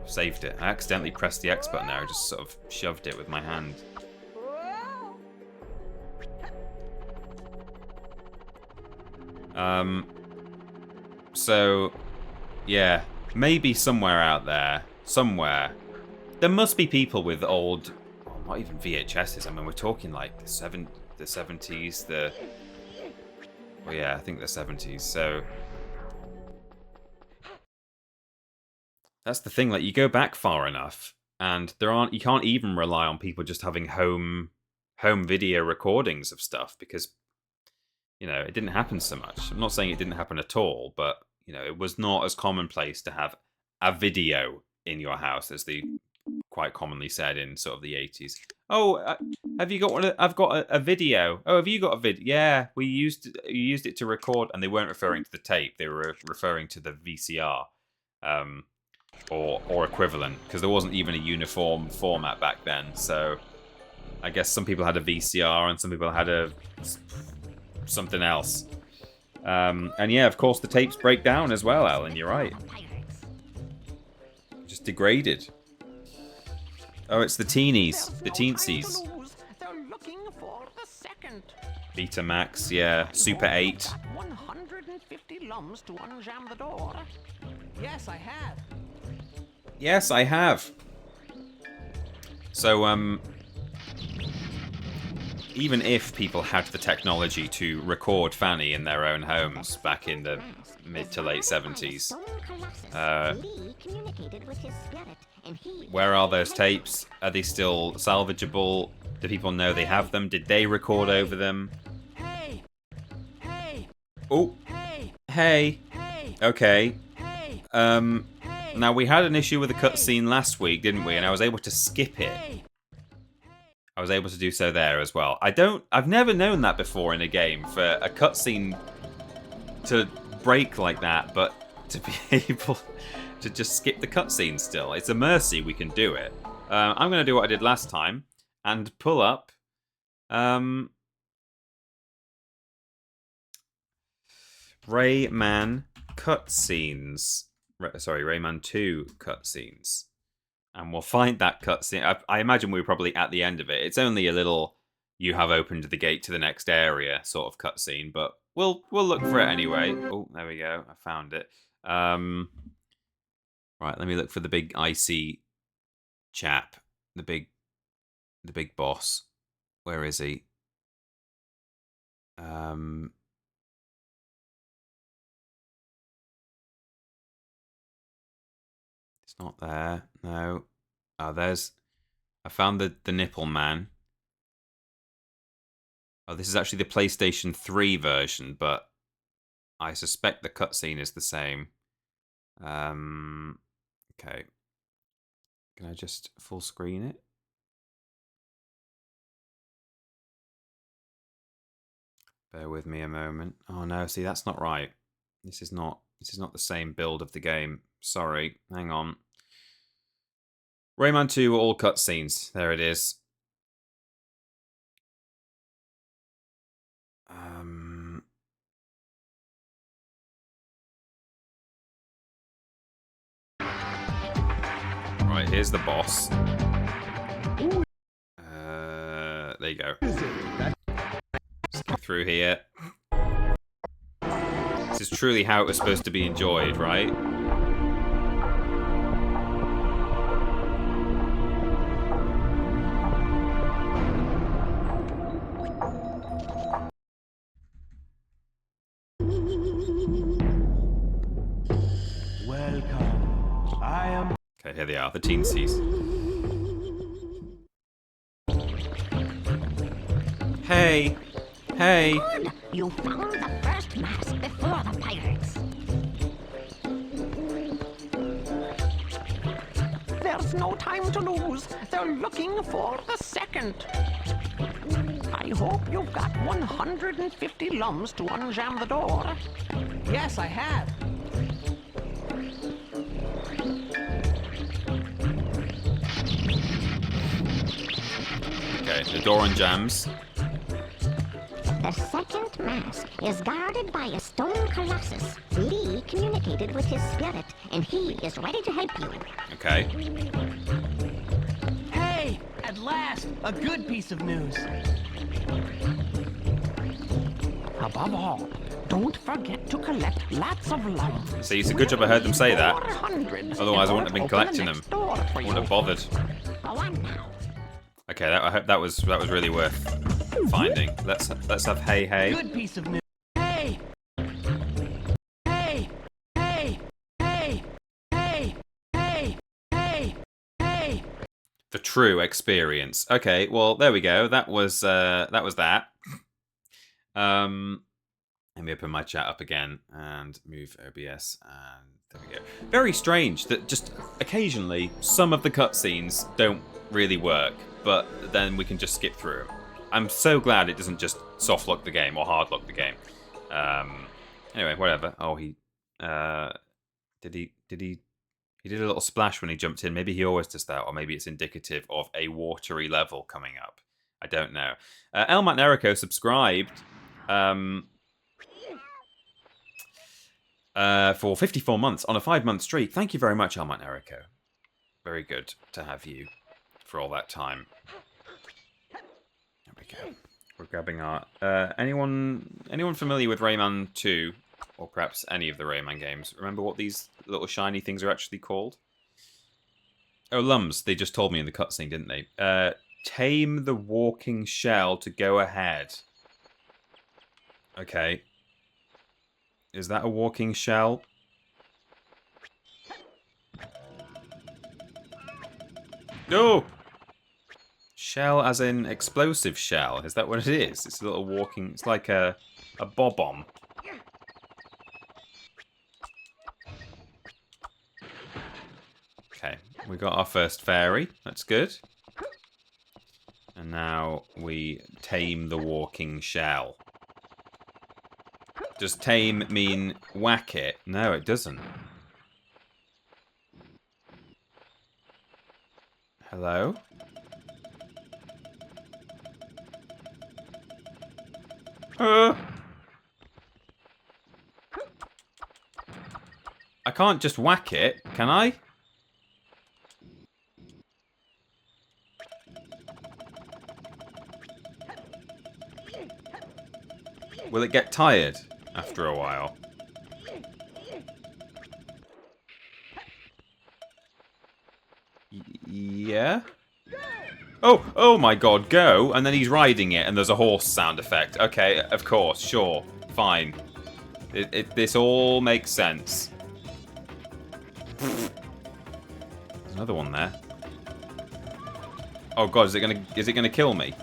saved it. I accidentally pressed the X button there. I just sort of shoved it with my hand. So, yeah. Maybe somewhere out there, there must be people with old, well, not even VHSs. I mean, we're talking like the 70s, well, yeah, I think the 70s. So that's the thing. Like, you go back far enough, and you can't even rely on people just having home video recordings of stuff, because, you know, it didn't happen so much. I'm not saying it didn't happen at all, but, you know, it was not as commonplace to have a video in your house as they quite commonly said in sort of the 80s. Oh, have you got one? I've got a video. Oh, have you got a video? Yeah, you used it to record, and they weren't referring to the tape. They were referring to the VCR, or equivalent, because there wasn't even a uniform format back then. So I guess some people had a VCR and some people had something else. And yeah, of course, the tapes break down as well, Alan. You're right. Just degraded. Oh, it's the teenies. The teensies. They're looking for the second. Betamax, yeah. Super 8. 150 lums to unjam the door. Yes, I have. Yes, I have. So, even if people had the technology to record Fanny in their own homes back in the mid to late 70s, where are those tapes? Are they still salvageable? Do people know they have them? Did they record over them? Oh, hey. Okay. Now we had an issue with the cutscene last week, didn't we? And I was able to skip it. I was able to do so there as well. I've never known that before in a game, for a cutscene to break like that, but to be able to just skip the cutscene still. It's a mercy we can do it. I'm going to do what I did last time and pull up Rayman cutscenes. Sorry, Rayman 2 cutscenes. And we'll find that cutscene. I imagine we're probably at the end of it. It's only a little "you have opened the gate to the next area" sort of cutscene, but we'll look for it anyway. Oh, there we go. I found it. Right, let me look for the big icy chap, the big boss. Where is he? It's not there. No. Oh, there's... I found the nipple man. Oh, this is actually the PlayStation 3 version, but I suspect the cutscene is the same. Okay. Can I just full screen it? Bear with me a moment. Oh no, see, that's not right. This is not the same build of the game. Sorry. Hang on. Rayman 2, all cutscenes. There it is. Right, here's the boss. There you go. Skip through here. This is truly how it was supposed to be enjoyed, right? Welcome. I am... Okay, here they are, the teensies. Hey! Hey! Good. You found the first mask before the pirates. There's no time to lose. They're looking for the second. I hope you've got 150 lums to unjam the door. Yes, I have. Okay, the door unjams. The second mask is guarded by a stone colossus. Lee communicated with his spirit, and he is ready to help you. Okay. Hey, at last, a good piece of news. Above all, don't forget to collect lots of lums. See, it's a good job I heard them say that. 400s. Otherwise, I wouldn't have been collecting them. I wouldn't have bothered. Go on now. Okay, I hope that was really worth finding. Let's have hey. Good piece of news. Hey! Hey! Hey! Hey! Hey! Hey! Hey! Hey! The true experience. Okay, well there we go. That was that. Let me open my chat up again and move OBS, and there we go. Very strange that just occasionally some of the cutscenes don't really work, but then we can just skip through them. I'm so glad it doesn't just soft lock the game or hard lock the game. Anyway, whatever. Oh, he did a little splash when he jumped in. Maybe he always does that, or maybe it's indicative of a watery level coming up. I don't know. Elmat Nerico subscribed for 54 months on a 5-month streak. Thank you very much, Elmat Nerico. Very good to have you for all that time. There we go. We're grabbing our... anyone familiar with Rayman 2? Or perhaps any of the Rayman games? Remember what these little shiny things are actually called? Oh, lums. They just told me in the cutscene, didn't they? Tame the walking shell to go ahead. Okay. Is that a walking shell? No! Shell as in explosive shell. Is that what it is? It's a little walking... It's like a bob-omb. Okay. We got our first fairy. That's good. And now we tame the walking shell. Does tame mean whack it? No, it doesn't. Hello? I can't just whack it, can I? Will it get tired after a while? Yeah? Oh my god, go! And then he's riding it and there's a horse sound effect. Okay, of course, sure, fine. This all makes sense. There's another one there. Oh god, is it gonna kill me?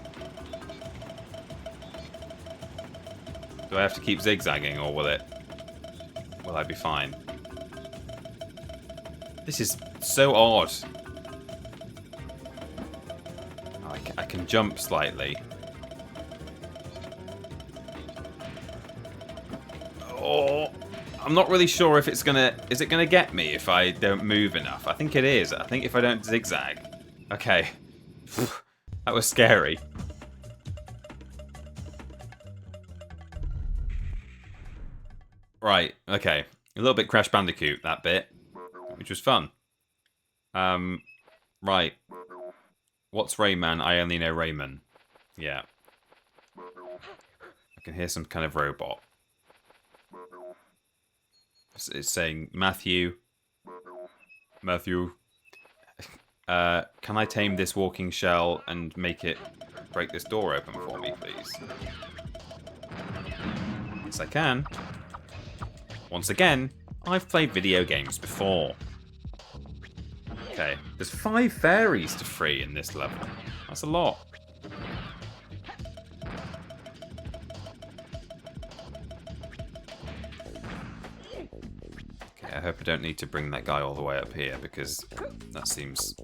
Do I have to keep zigzagging, or will I be fine? This is so odd. Oh, I can jump slightly. Oh, I'm not really sure if it's gonna... Is it gonna get me if I don't move enough? I think it is. I think if I don't zigzag. Okay. That was scary. Right, okay. A little bit Crash Bandicoot, that bit. Which was fun. Right. What's Rayman? I only know Rayman. Yeah. I can hear some kind of robot. It's saying, Matthew. Can I tame this walking shell and make it break this door open for me, please? Yes, I can. Once again, I've played video games before. Okay, there's 5 fairies to free in this level. That's a lot. Okay, I hope I don't need to bring that guy all the way up here, because that seems...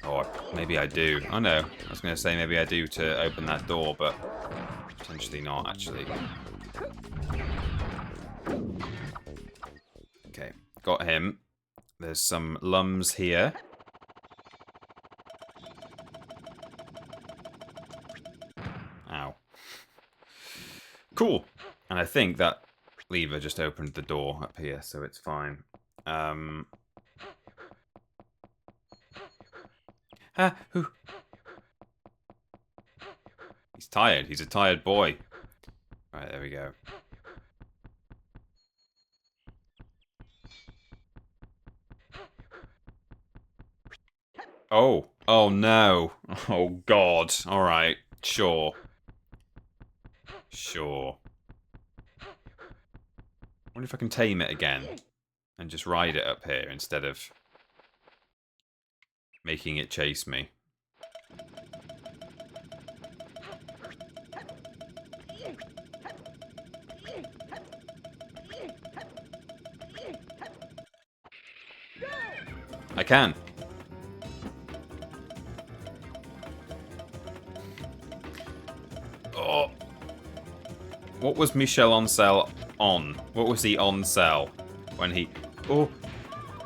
Oh, maybe I do. Oh no, I was going to say maybe I do to open that door, but potentially not, actually. Okay, got him. There's some lums here. Ow. Cool. And I think that lever just opened the door up here, so it's fine. He's tired. He's a tired boy. Right, there we go. Oh. Oh, no. Oh, God. Alright. Sure. Sure. I wonder if I can tame it again. And just ride it up here instead of making it chase me. I can. Oh. What was Michel Ancel on? What was he on sell when he... Oh.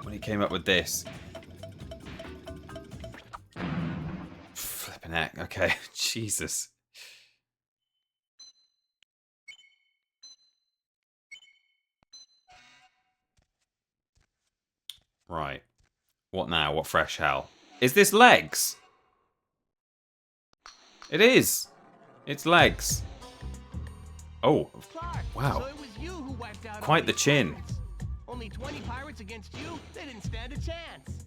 When he came up with this. Flipping heck. Okay. Jesus. Right. What now? What fresh hell? Is this legs? It is. It's legs. Oh. Wow. Quite the chin. Only 20 pirates against you? They didn't stand a chance.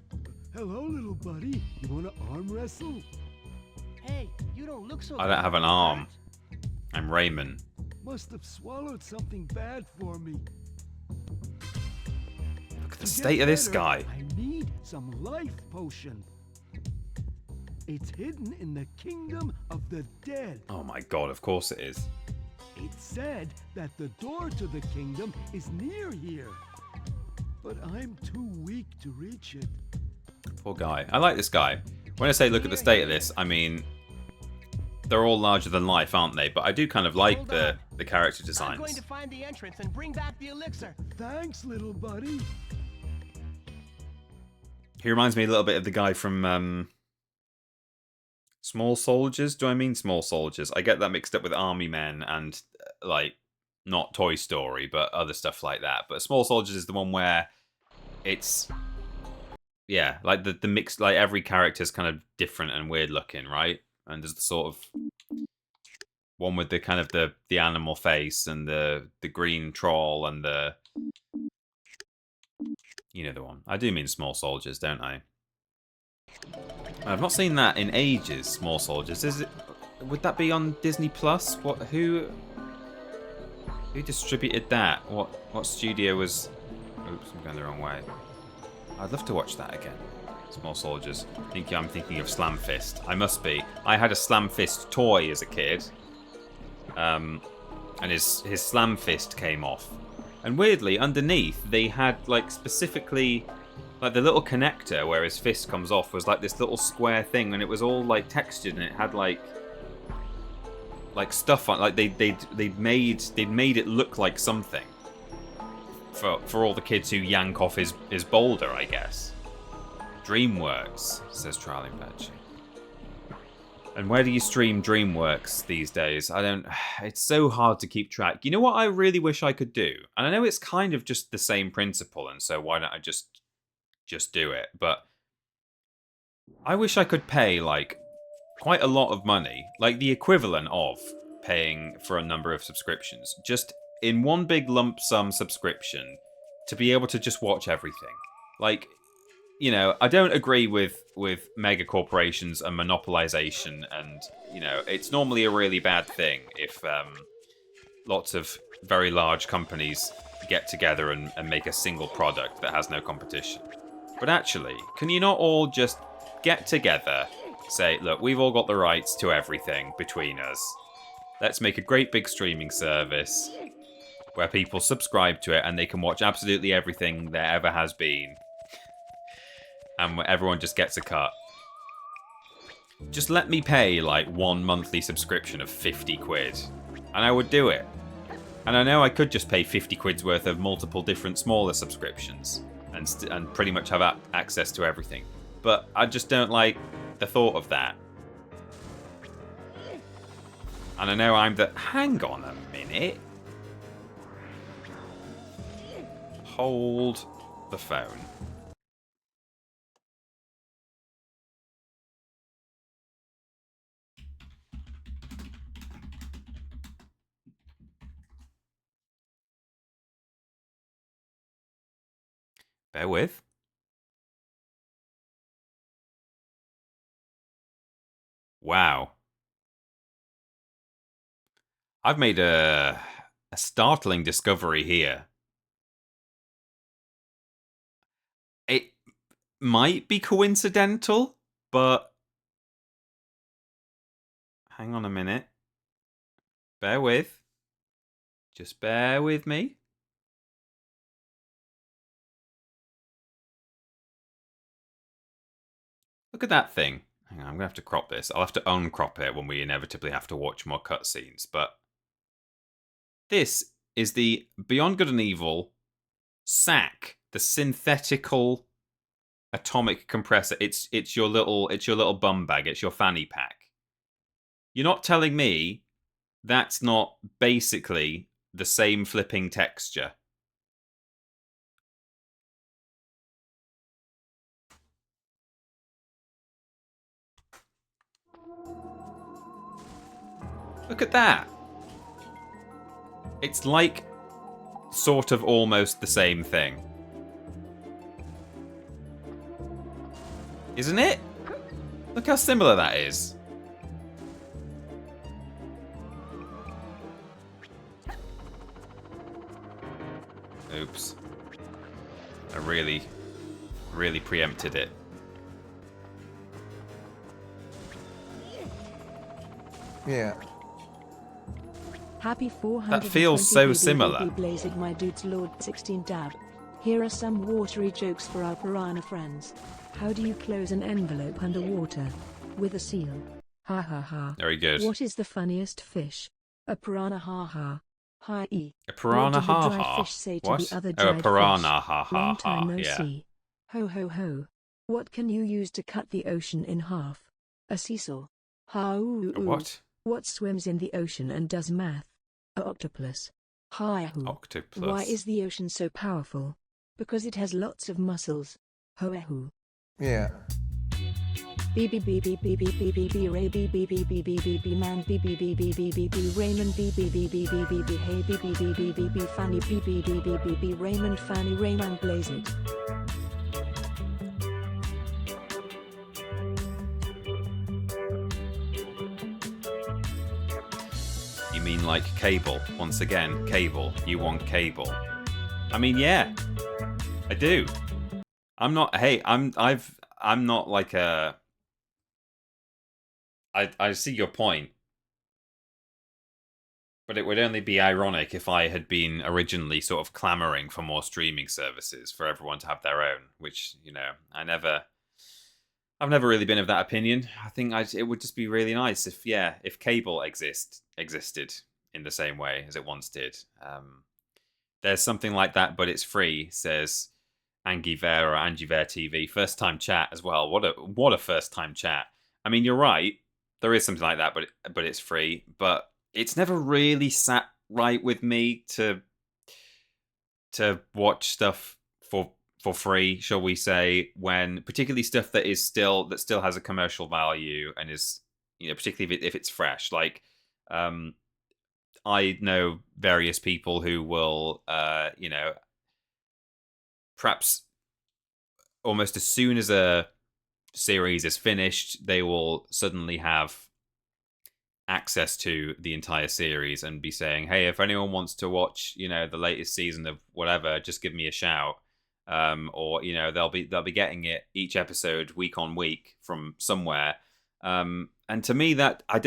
Hello, little buddy. You want to arm wrestle? Hey, you don't look so I don't have an bad. arm. I'm Rayman. Must have swallowed something bad for me. Look at the To state get of this better, guy. I need some life potion. It's hidden in the kingdom of the dead. Oh my god, of course it is. It's said that the door to the kingdom is near here. But I'm too weak to reach it. Poor guy. I like this guy. When I say look at the state of this, I mean they're all larger than life, aren't they? But I do kind of like the character I'm going designs. to find the entrance and bring back the elixir. Thanks, little buddy. He reminds me a little bit of the guy from Small Soldiers. Do I mean Small Soldiers? I get that mixed up with Army Men and like not Toy Story, but other stuff like that. But Small Soldiers is the one where it's like the mix, like every character's kind of different and weird looking, right? And there's the sort of one with the kind of the animal face and the green troll and the, you know, the one. I do mean Small Soldiers, don't I? I've not seen that in ages. Small Soldiers. Is it? Would that be on Disney Plus? What? Who distributed that? What studio was? Oops, I'm going the wrong way. I'd love to watch that again. Small Soldiers. I'm thinking of Slam Fist. I must be. I had a Slam Fist toy as a kid. And his Slam Fist came off. And weirdly, underneath, they had, like, specifically, like, the little connector where his fist comes off was, like, this little square thing, and it was all, like, textured, and it had, like stuff on, like, they'd made it look like something. For all the kids who yank off his boulder, I guess. DreamWorks, says Charlie Badge. And where do you stream DreamWorks these days? I don't... It's so hard to keep track. You know what I really wish I could do? And I know it's kind of just the same principle, and so why don't I just do it? But I wish I could pay, like, quite a lot of money. Like, the equivalent of paying for a number of subscriptions. Just in one big lump sum subscription to be able to just watch everything. Like... You know, I don't agree with mega corporations and monopolization, and, you know, it's normally a really bad thing if lots of very large companies get together and make a single product that has no competition. But actually, can you not all just get together, say, look, we've all got the rights to everything between us. Let's make a great big streaming service where people subscribe to it and they can watch absolutely everything there ever has been. And everyone just gets a cut. Just let me pay, like, one monthly subscription of 50 quid. And I would do it. And I know I could just pay 50 quid's worth of multiple different smaller subscriptions. And pretty much have access to everything. But I just don't like the thought of that. And I know I'm the... Hang on a minute. Hold the phone. Bear with. Wow. I've made a startling discovery here. It might be coincidental, but... Hang on a minute. Bear with. Just bear with me. Look at that thing. Hang on, I'm going to have to crop this. I'll have to uncrop it when we inevitably have to watch more cutscenes. But this is the Beyond Good and Evil SAC, the synthetical atomic compressor. It's your little bum bag. It's your fanny pack. You're not telling me that's not basically the same flipping texture. Look at that. It's like sort of almost the same thing. Isn't it? Look how similar that is. really preempted it. Yeah. Happy 400. That feels so similar. Blazed my dudes Lord 16 dab. Here are some watery jokes for our piranha friends. How do you close an envelope underwater? With a seal. Ha ha ha. Very good. What is the funniest fish? A piranha ha ha. Hi-e. A piranha ha What did the dried ha. fish say to What? the other Oh, a dried piranha fish? ha ha Long time ha. no Yeah. see. Ho ho ho. What can you use to cut the ocean in half? A seesaw. Ha ooh A ooh. what? What swims in the ocean and does math? A octopus. Hi-hoo. Octopus. Why is the ocean so powerful? Because it has lots of muscles. Ho-hoo. Yeah. B Ray B man B Rayman B hey B Fanny B Raymond Fanny Rayman Blaze it. You mean like cable? Once again, cable. You want cable? I mean, yeah, I do. I'm not. Hey, I'm not like a. I see your point, but it would only be ironic if I had been originally sort of clamoring for more streaming services for everyone to have their own. Which, you know, I've never really been of that opinion. I think it would just be really nice if cable existed in the same way as it once did. There's something like that, but it's free, says Angiver or Angiver TV. First time chat as well. What a first time chat. I mean, you're right. There is something like that, but it's free. But it's never really sat right with me to watch stuff for free, shall we say, when particularly stuff that still has a commercial value and is, you know, particularly if it's fresh. Like, I know various people who will, you know, perhaps almost as soon as a series is finished, they will suddenly have access to the entire series and be saying, hey, if anyone wants to watch, you know, the latest season of whatever, just give me a shout. Or, you know, they'll be getting it each episode week on week from somewhere. And to me, that I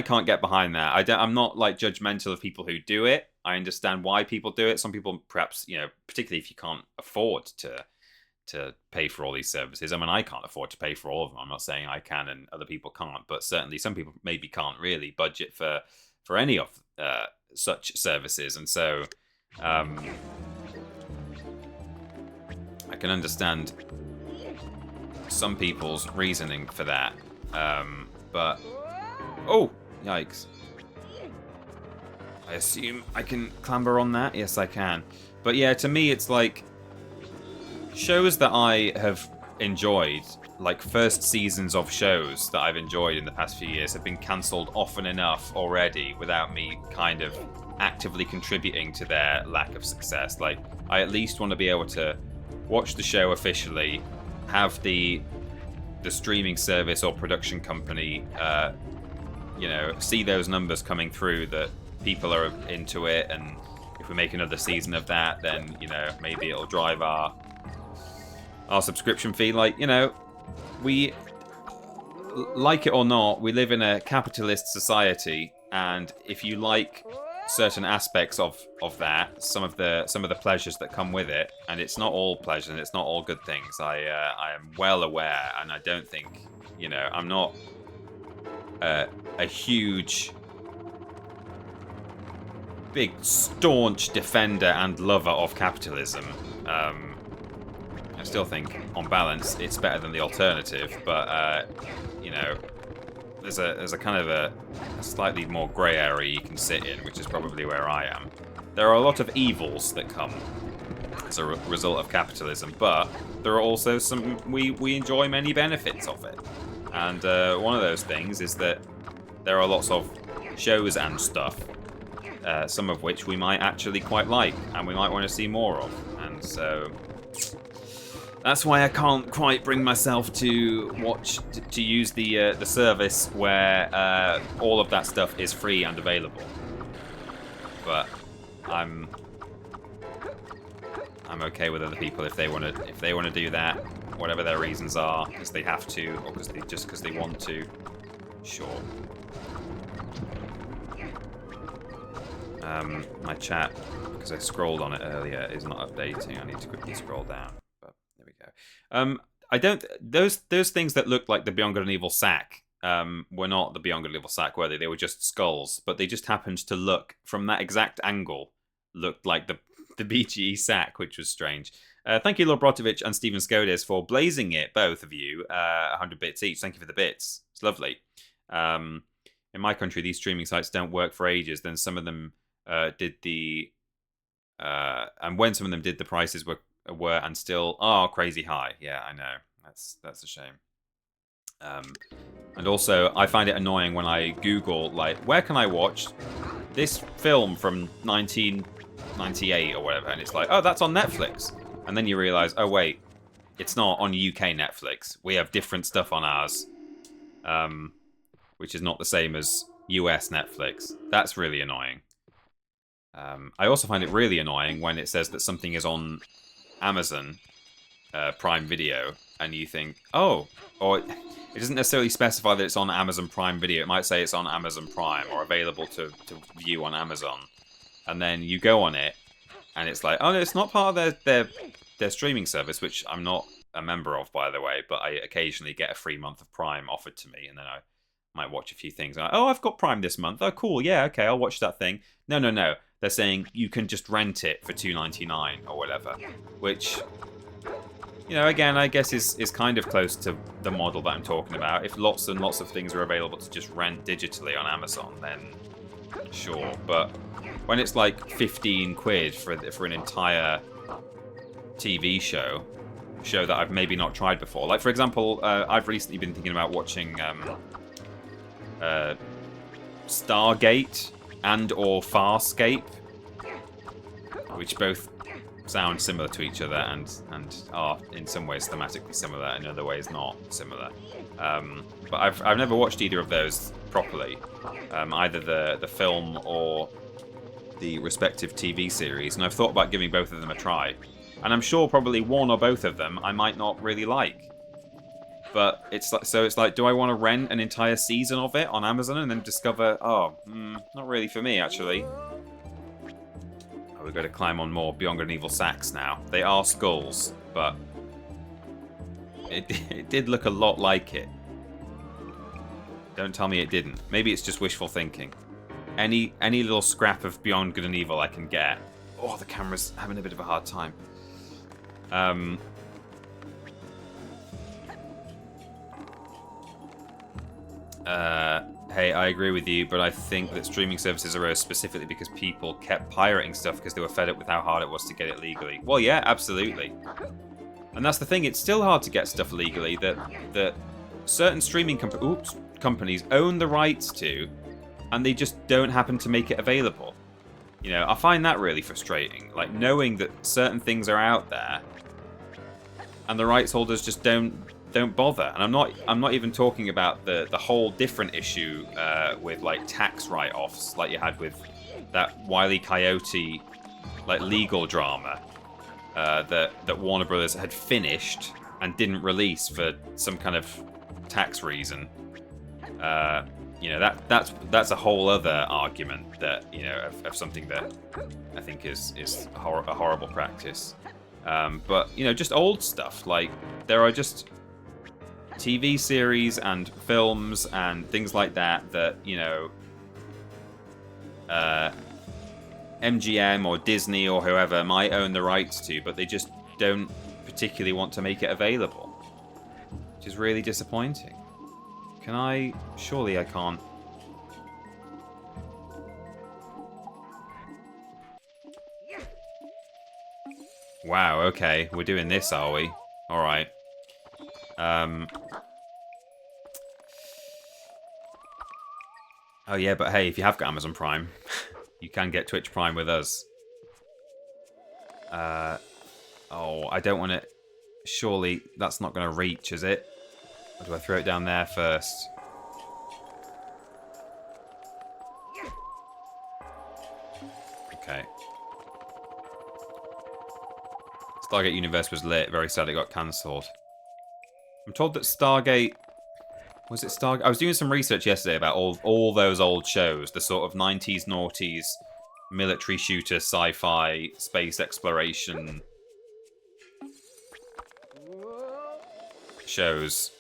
can't get behind that. I'm not like judgmental of people who do it. I understand why people do it. Some people perhaps, you know, particularly if you can't afford to pay for all these services. I mean, I can't afford to pay for all of them. I'm not saying I can and other people can't, but certainly some people maybe can't really budget for any of such services. And so I can understand some people's reasoning for that. But oh, yikes. I assume I can clamber on that? Yes, I can. But yeah, to me, it's like shows that I have enjoyed, like first seasons of shows that I've enjoyed in the past few years, have been cancelled often enough already without me kind of actively contributing to their lack of success. Like, I at least want to be able to watch the show officially, have the streaming service or production company, you know, see those numbers coming through that people are into it, and if we make another season of that, then, you know, maybe it'll drive our subscription fee. Like, you know, we, like it or not, we live in a capitalist society, and if you like certain aspects of that, some of the pleasures that come with it, and it's not all pleasure and it's not all good things. I am well aware, and I don't think, you know, I'm not a huge, big, staunch defender and lover of capitalism. I still think, on balance, it's better than the alternative, but you know, there's a kind of a slightly more grey area you can sit in, which is probably where I am. There are a lot of evils that come as a result of capitalism, but there are also some, we enjoy many benefits of it. And one of those things is that there are lots of shows and stuff, some of which we might actually quite like, and we might want to see more of. And so that's why I can't quite bring myself to use the service where all of that stuff is free and available. But I'm okay with other people if they want to do that, whatever their reasons are, because they have to, or because they want to. Sure. My chat, because I scrolled on it earlier, is not updating. I need to quickly scroll down. But there we go. I don't. Those things that looked like the Beyond Good and Evil sack were not the Beyond Good and Evil sack, were they? They were just skulls, but they just happened to look from that exact angle, looked like the BGE sack, which was strange. Thank you, Lord Brotovich and Stephen Skodes, for blazing it, both of you. 100 bits each. Thank you for the bits. It's lovely. In my country, these streaming sites don't work for ages. Then some of them did the... and when some of them did, the prices were and still crazy high. Yeah, I know. That's a shame. And also, I find it annoying when I Google, like, where can I watch this film from 1998 or whatever, and it's like, oh, that's on Netflix. And then you realise, oh wait, it's not on UK Netflix. We have different stuff on ours, which is not the same as US Netflix. That's really annoying. I also find it really annoying when it says that something is on Amazon Prime Video, and you think, oh, or it doesn't necessarily specify that it's on Amazon Prime Video. It might say it's on Amazon Prime or available to view on Amazon. And then you go on it, and it's like, oh no, it's not part of their streaming service, which I'm not a member of, by the way, but I occasionally get a free month of Prime offered to me, and then I might watch a few things. Like, oh, I've got Prime this month. Oh, cool. Yeah, okay, I'll watch that thing. No. They're saying you can just rent it for $2.99 or whatever, which, you know, again, I guess is kind of close to the model that I'm talking about. If lots and lots of things are available to just rent digitally on Amazon, then sure. But when it's like 15 quid for an entire TV show that I've maybe not tried before, like for example, I've recently been thinking about watching Stargate and or Farscape, which both sound similar to each other and are in some ways thematically similar, and in other ways not similar. But I've never watched either of those properly, either the film or the respective TV series, and I've thought about giving both of them a try. And I'm sure probably one or both of them I might not really like. But it's like, do I want to rent an entire season of it on Amazon and then discover, not really for me, actually. Oh, we've got to climb on more Beyond Good and Evil sacks now. They are skulls, but it did look a lot like it. Don't tell me it didn't. Maybe it's just wishful thinking. Any little scrap of Beyond Good and Evil I can get. Oh, the camera's having a bit of a hard time. Hey, I agree with you, but I think that streaming services arose specifically because people kept pirating stuff because they were fed up with how hard it was to get it legally. Well, yeah, absolutely. And that's the thing, it's still hard to get stuff legally that certain streaming companies own the rights to, and they just don't happen to make it available. You know, I find that really frustrating. Like, knowing that certain things are out there, and the rights holders just don't bother. And I'm not even talking about the whole different issue with like tax write-offs, like you had with that Wile E. Coyote like legal drama that Warner Brothers had finished and didn't release for some kind of tax reason. You know, that's a whole other argument that, you know, of something that I think is a horrible practice. But you know, just old stuff, like there are just TV series and films and things like that, you know, MGM or Disney or whoever might own the rights to, but they just don't particularly want to make it available, which is really disappointing. Surely I can't. Wow, okay, we're doing this, are we? Alright. Oh yeah, but hey, if you have got Amazon Prime, you can get Twitch Prime with us. Oh, I don't want to... Surely that's not going to reach, is it? Or do I throw it down there first? Okay. Stargate Universe was lit. Very sad it got cancelled. I'm told that Stargate... Was it Stargate? I was doing some research yesterday about all those old shows. The sort of 90s, noughties, military shooter, sci-fi, space exploration shows.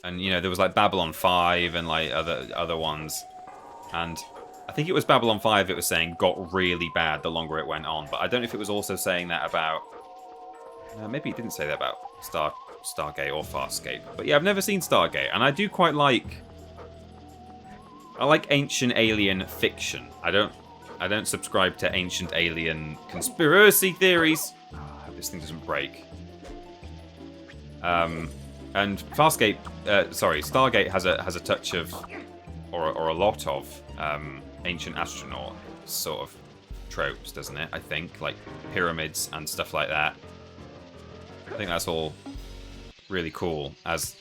And, you know, there was like Babylon 5 and like other ones. And I think it was Babylon 5 it was saying got really bad the longer it went on. But I don't know if it was also saying that about... maybe it didn't say that about Stargate or Farscape. But yeah, I've never seen Stargate. And I do quite like... I like ancient alien fiction. I don't subscribe to ancient alien conspiracy theories. Oh, I hope this thing doesn't break. And Stargate has a touch of, or a lot of, ancient astronaut sort of tropes, doesn't it? I think, like pyramids and stuff like that. I think that's all really cool as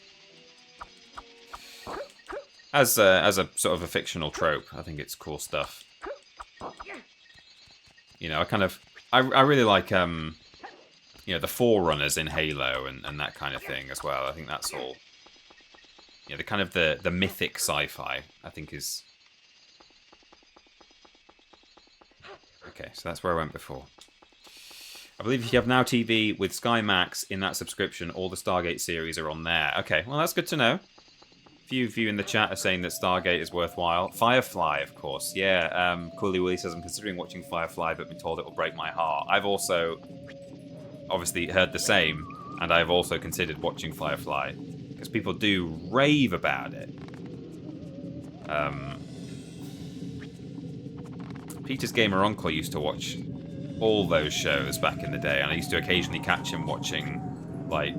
a sort of a fictional trope. I think it's cool stuff. You know, I really like you know, the Forerunners in Halo and that kind of thing as well. I think that's all, you know, the kind of the mythic sci-fi, I think is... Okay, so that's where I went before. I believe if you have Now TV with Sky Max in that subscription, all the Stargate series are on there. Okay, well that's good to know. A few of you in the chat are saying that Stargate is worthwhile. Firefly, of course, yeah. Cooley Willie says, I'm considering watching Firefly, but been told it will break my heart. I've also... obviously heard the same, and I've also considered watching Firefly because people do rave about it. Peter's gamer uncle used to watch all those shows back in the day, and I used to occasionally catch him watching like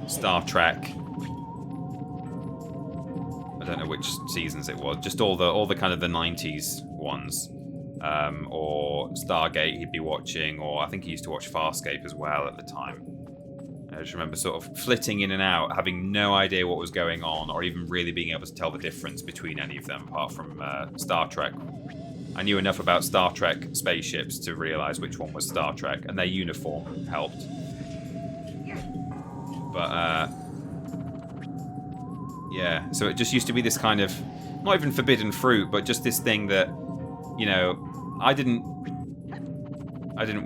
Star Trek. I don't know which seasons it was, just all the kind of the 90s ones. Or Stargate he'd be watching, or I think he used to watch Farscape as well at the time. I just remember sort of flitting in and out, having no idea what was going on, or even really being able to tell the difference between any of them, apart from Star Trek. I knew enough about Star Trek spaceships to realise which one was Star Trek, and their uniform helped. But, yeah, so it just used to be this kind of, not even forbidden fruit, but just this thing that, you know, I didn't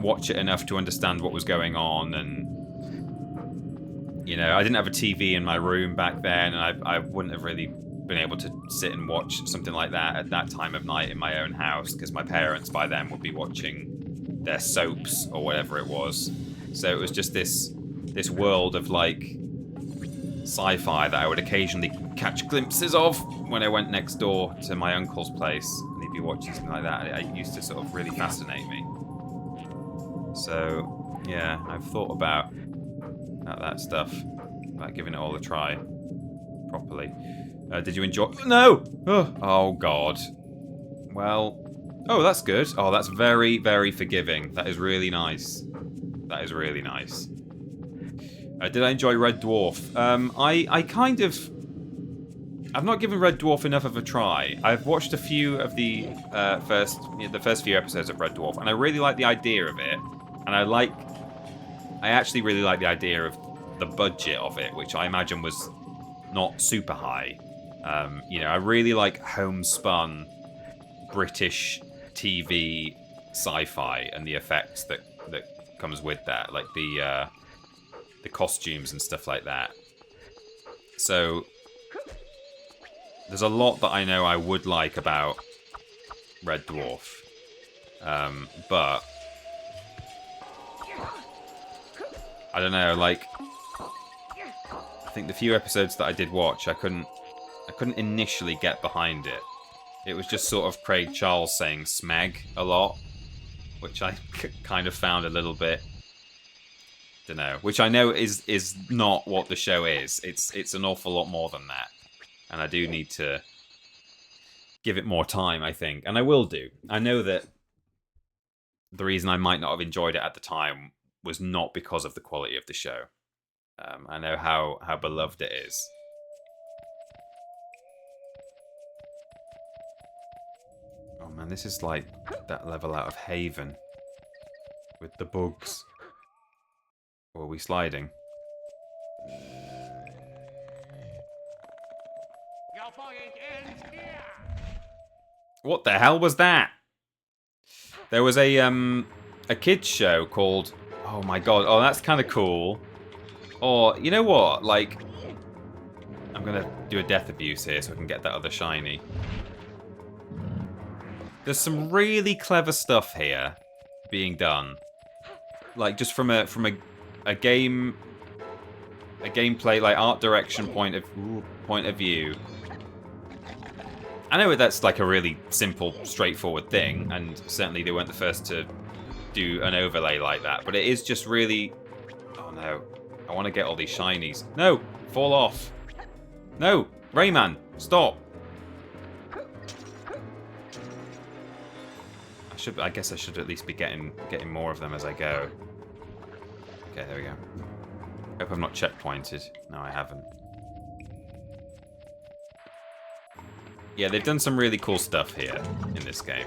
watch it enough to understand what was going on, and you know, I didn't have a TV in my room back then, and I wouldn't have really been able to sit and watch something like that at that time of night in my own house, because my parents by then would be watching their soaps or whatever it was. So it was just this world of like sci-fi that I would occasionally catch glimpses of when I went next door to my uncle's place, and he'd be watching something like that. It used to sort of really fascinate me. So yeah, I've thought about that stuff, about giving it all a try properly. Did you enjoy? No! Oh God. Well, oh, that's good. Oh, that's very, very forgiving. That is really nice. That is really nice. Did I enjoy Red Dwarf? I've not given Red Dwarf enough of a try. I've watched a few of the first few episodes of Red Dwarf, and I really like the idea of it. And I actually really like the idea of the budget of it, which I imagine was not super high. You know, I really like homespun British TV sci-fi and the effects that comes with that, like the costumes and stuff like that. So there's a lot that I know I would like about Red Dwarf, but I don't know. Like, I think the few episodes that I did watch, I couldn't initially get behind it. It was just sort of Craig Charles saying "smeg" a lot, which I kind of found a little bit, don't know. Which I know is not what the show is. It's an awful lot more than that, and I do need to give it more time, I think, and I will do. I know that the reason I might not have enjoyed it at the time was not because of the quality of the show. I know how beloved it is. Oh man, this is like that level out of Haven. With the bugs. Or are we sliding? What the hell was that? There was a kids show called... Oh my god, oh that's kind of cool. Or, you know what, like... I'm gonna do a death abuse here so I can get that other shiny. There's some really clever stuff here being done. Like, just from a gameplay, like, art direction point of view. I know that's like a really simple, straightforward thing, and certainly they weren't the first to do an overlay like that, but it is just really... Oh no, I want to get all these shinies. No, fall off. No, Rayman, stop. I guess I should at least be getting more of them as I go. Okay, there we go. Hope I'm not checkpointed. No, I haven't. Yeah, they've done some really cool stuff here in this game.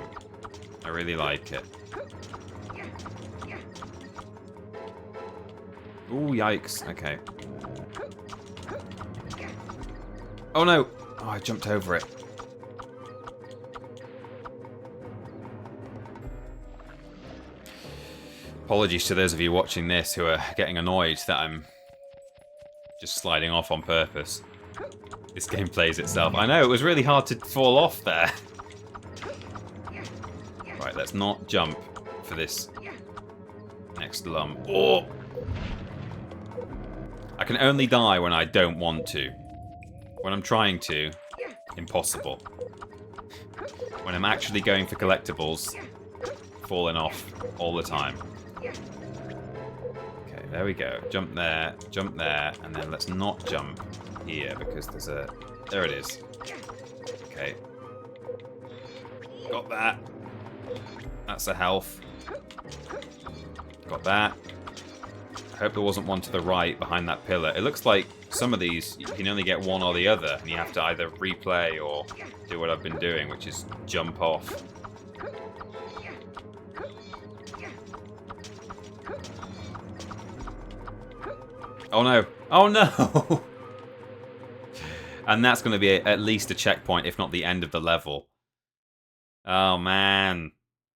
I really like it. Ooh, yikes. Okay. Oh no! Oh, I jumped over it. Apologies to those of you watching this who are getting annoyed that I'm just sliding off on purpose. This game plays itself. I know, it was really hard to fall off there. Right, let's not jump for this next lump. Oh! I can only die when I don't want to. When I'm trying to, impossible. When I'm actually going for collectibles, falling off all the time. Okay, there we go. Jump there, and then let's not jump here because there's a... There it is. Okay. Got that. That's a health. Got that. I hope there wasn't one to the right behind that pillar. It looks like some of these, you can only get one or the other, and you have to either replay or do what I've been doing, which is jump off. Oh no. Oh no! And that's going to be at least a checkpoint, if not the end of the level. Oh man.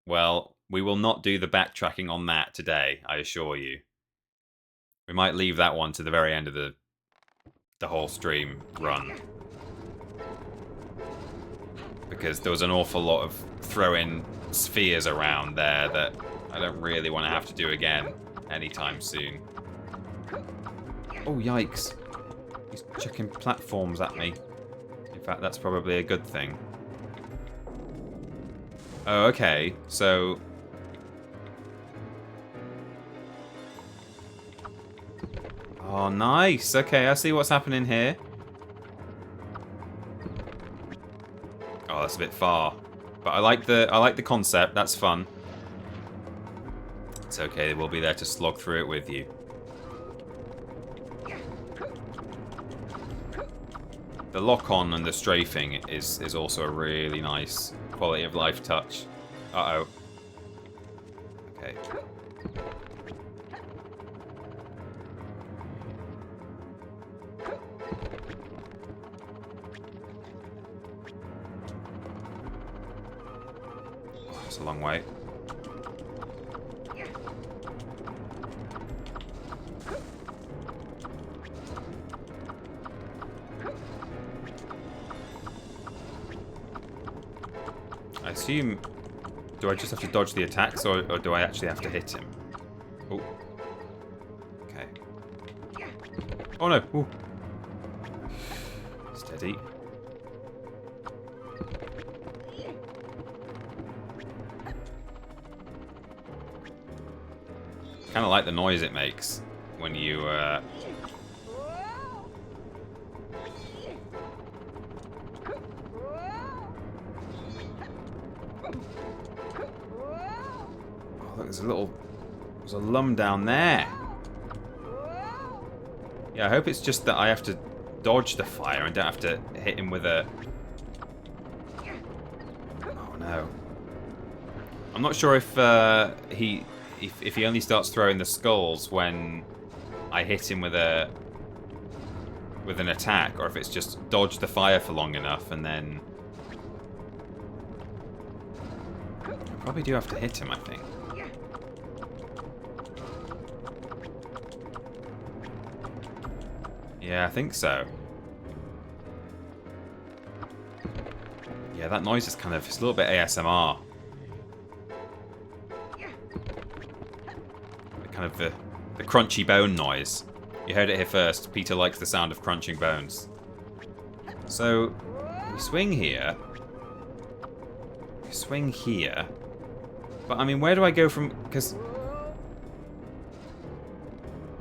Well, we will not do the backtracking on that today, I assure you. We might leave that one to the very end of the whole stream run. Because there was an awful lot of throwing spheres around there that I don't really want to have to do again anytime soon. Oh, yikes. He's chucking platforms at me. In fact, that's probably a good thing. Oh, okay. So... Oh, nice. Okay, I see what's happening here. Oh, that's a bit far. But I like the concept. That's fun. It's okay. We'll be there to slog through it with you. The lock-on and the strafing is also a really nice quality of life touch. Uh-oh. Okay. Oh, that's a long way. I assume... Do I just have to dodge the attacks, or do I actually have to hit him? Oh. Okay. Oh no! Ooh. Steady. Kind of like the noise it makes when you... There's a lum down there. Yeah, I hope it's just that I have to dodge the fire and don't have to hit him with a... Oh no. I'm not sure if he only starts throwing the skulls when I hit him with an attack, or if it's just dodge the fire for long enough and then... I probably do have to hit him, I think. Yeah, I think so. Yeah, that noise is kind of... It's a little bit ASMR. Kind of the crunchy bone noise. You heard it here first. Peter likes the sound of crunching bones. So, we swing here. We swing here. But, I mean, where do I go from... Because...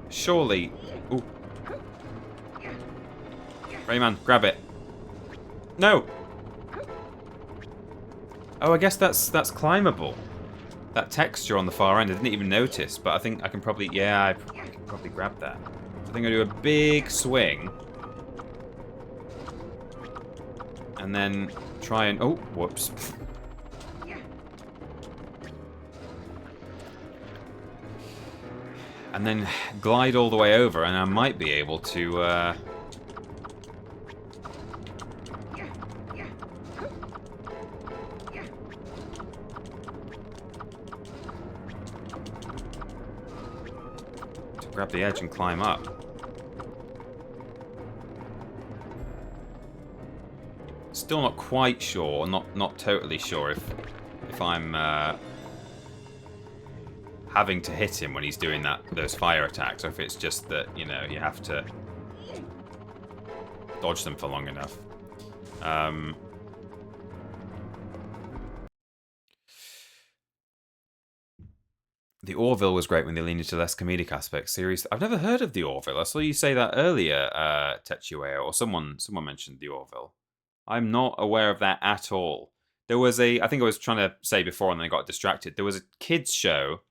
Surely... Ooh. Rayman, grab it. No! Oh, I guess that's climbable. That texture on the far end, I didn't even notice, but I think I can probably... Yeah, I can probably grab that. So I think I'll do a big swing. And then try and... Oh, whoops. And then glide all the way over, and I might be able to... grab the edge and climb up. Still not quite sure, not totally sure if I'm having to hit him when he's doing those fire attacks, or if it's just that, you know, you have to dodge them for long enough. The Orville was great when they leaned into less comedic aspects. Series, I've never heard of the Orville. I saw you say that earlier, Tetsuya, or someone mentioned the Orville. I'm not aware of that at all. There was I think I was trying to say before and then I got distracted. There was a kids show.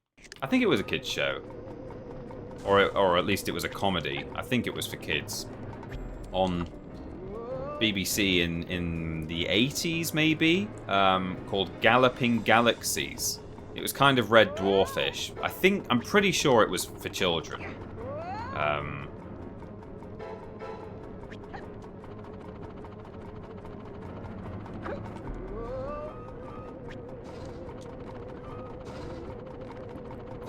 I think it was a kids show. Or at least it was a comedy. I think it was for kids. On BBC in the 80s, maybe? Called Galloping Galaxies. It was kind of Red Dwarfish. I'm pretty sure it was for children. Oh,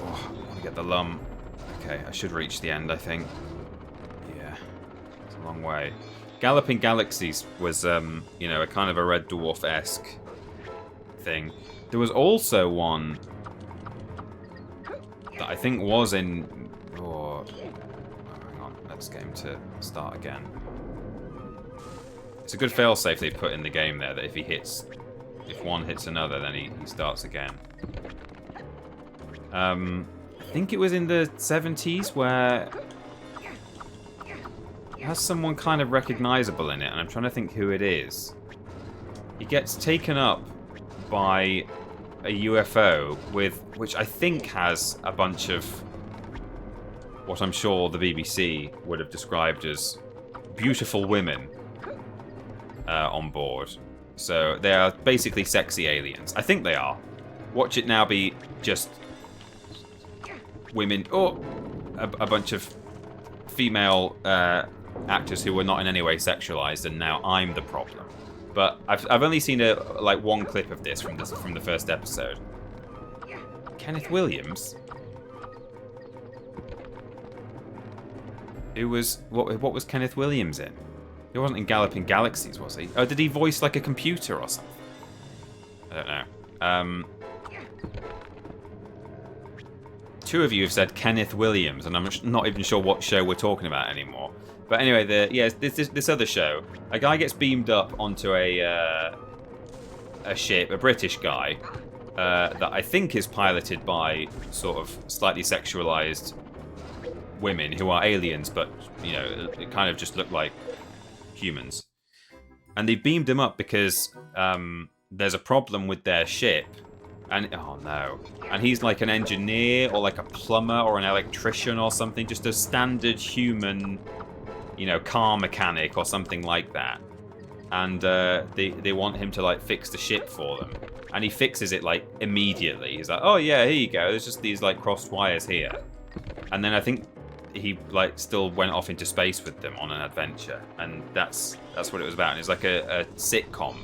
I want to get the lum. Okay, I should reach the end, I think. Yeah, it's a long way. Galloping Galaxies was, you know, a kind of a Red Dwarf-esque thing. There was also one that I think was in... Oh, hang on, let's get him to start again. It's a good failsafe they put in the game there, that if one hits another, then he starts again. I think it was in the 70s where it has someone kind of recognizable in it, and I'm trying to think who it is. He gets taken up by a UFO which I think has a bunch of what I'm sure the BBC would have described as beautiful women on board. So they are basically sexy aliens. I think they are. Watch it now be just women, or a bunch of female actors who were not in any way sexualized, and now I'm the problem. But I've only seen one clip of this from the first episode. Kenneth Williams? Who was what was Kenneth Williams in? He wasn't in Galloping Galaxies, was he? Oh, did he voice like a computer or something? I don't know. Two of you have said Kenneth Williams, and I'm not even sure what show we're talking about anymore. But anyway, this other show, a guy gets beamed up onto a ship, a British guy, that I think is piloted by sort of slightly sexualized women who are aliens, but, you know, it kind of just look like humans. And they beamed him up because there's a problem with their ship. And, oh no. And he's like an engineer, or like a plumber, or an electrician or something, just a standard human... you know, car mechanic or something like that. And they want him to, like, fix the ship for them. And he fixes it, like, immediately. He's like, oh, yeah, here you go. There's just these, like, crossed wires here. And then I think he, like, still went off into space with them on an adventure. And that's what it was about. And it's like a sitcom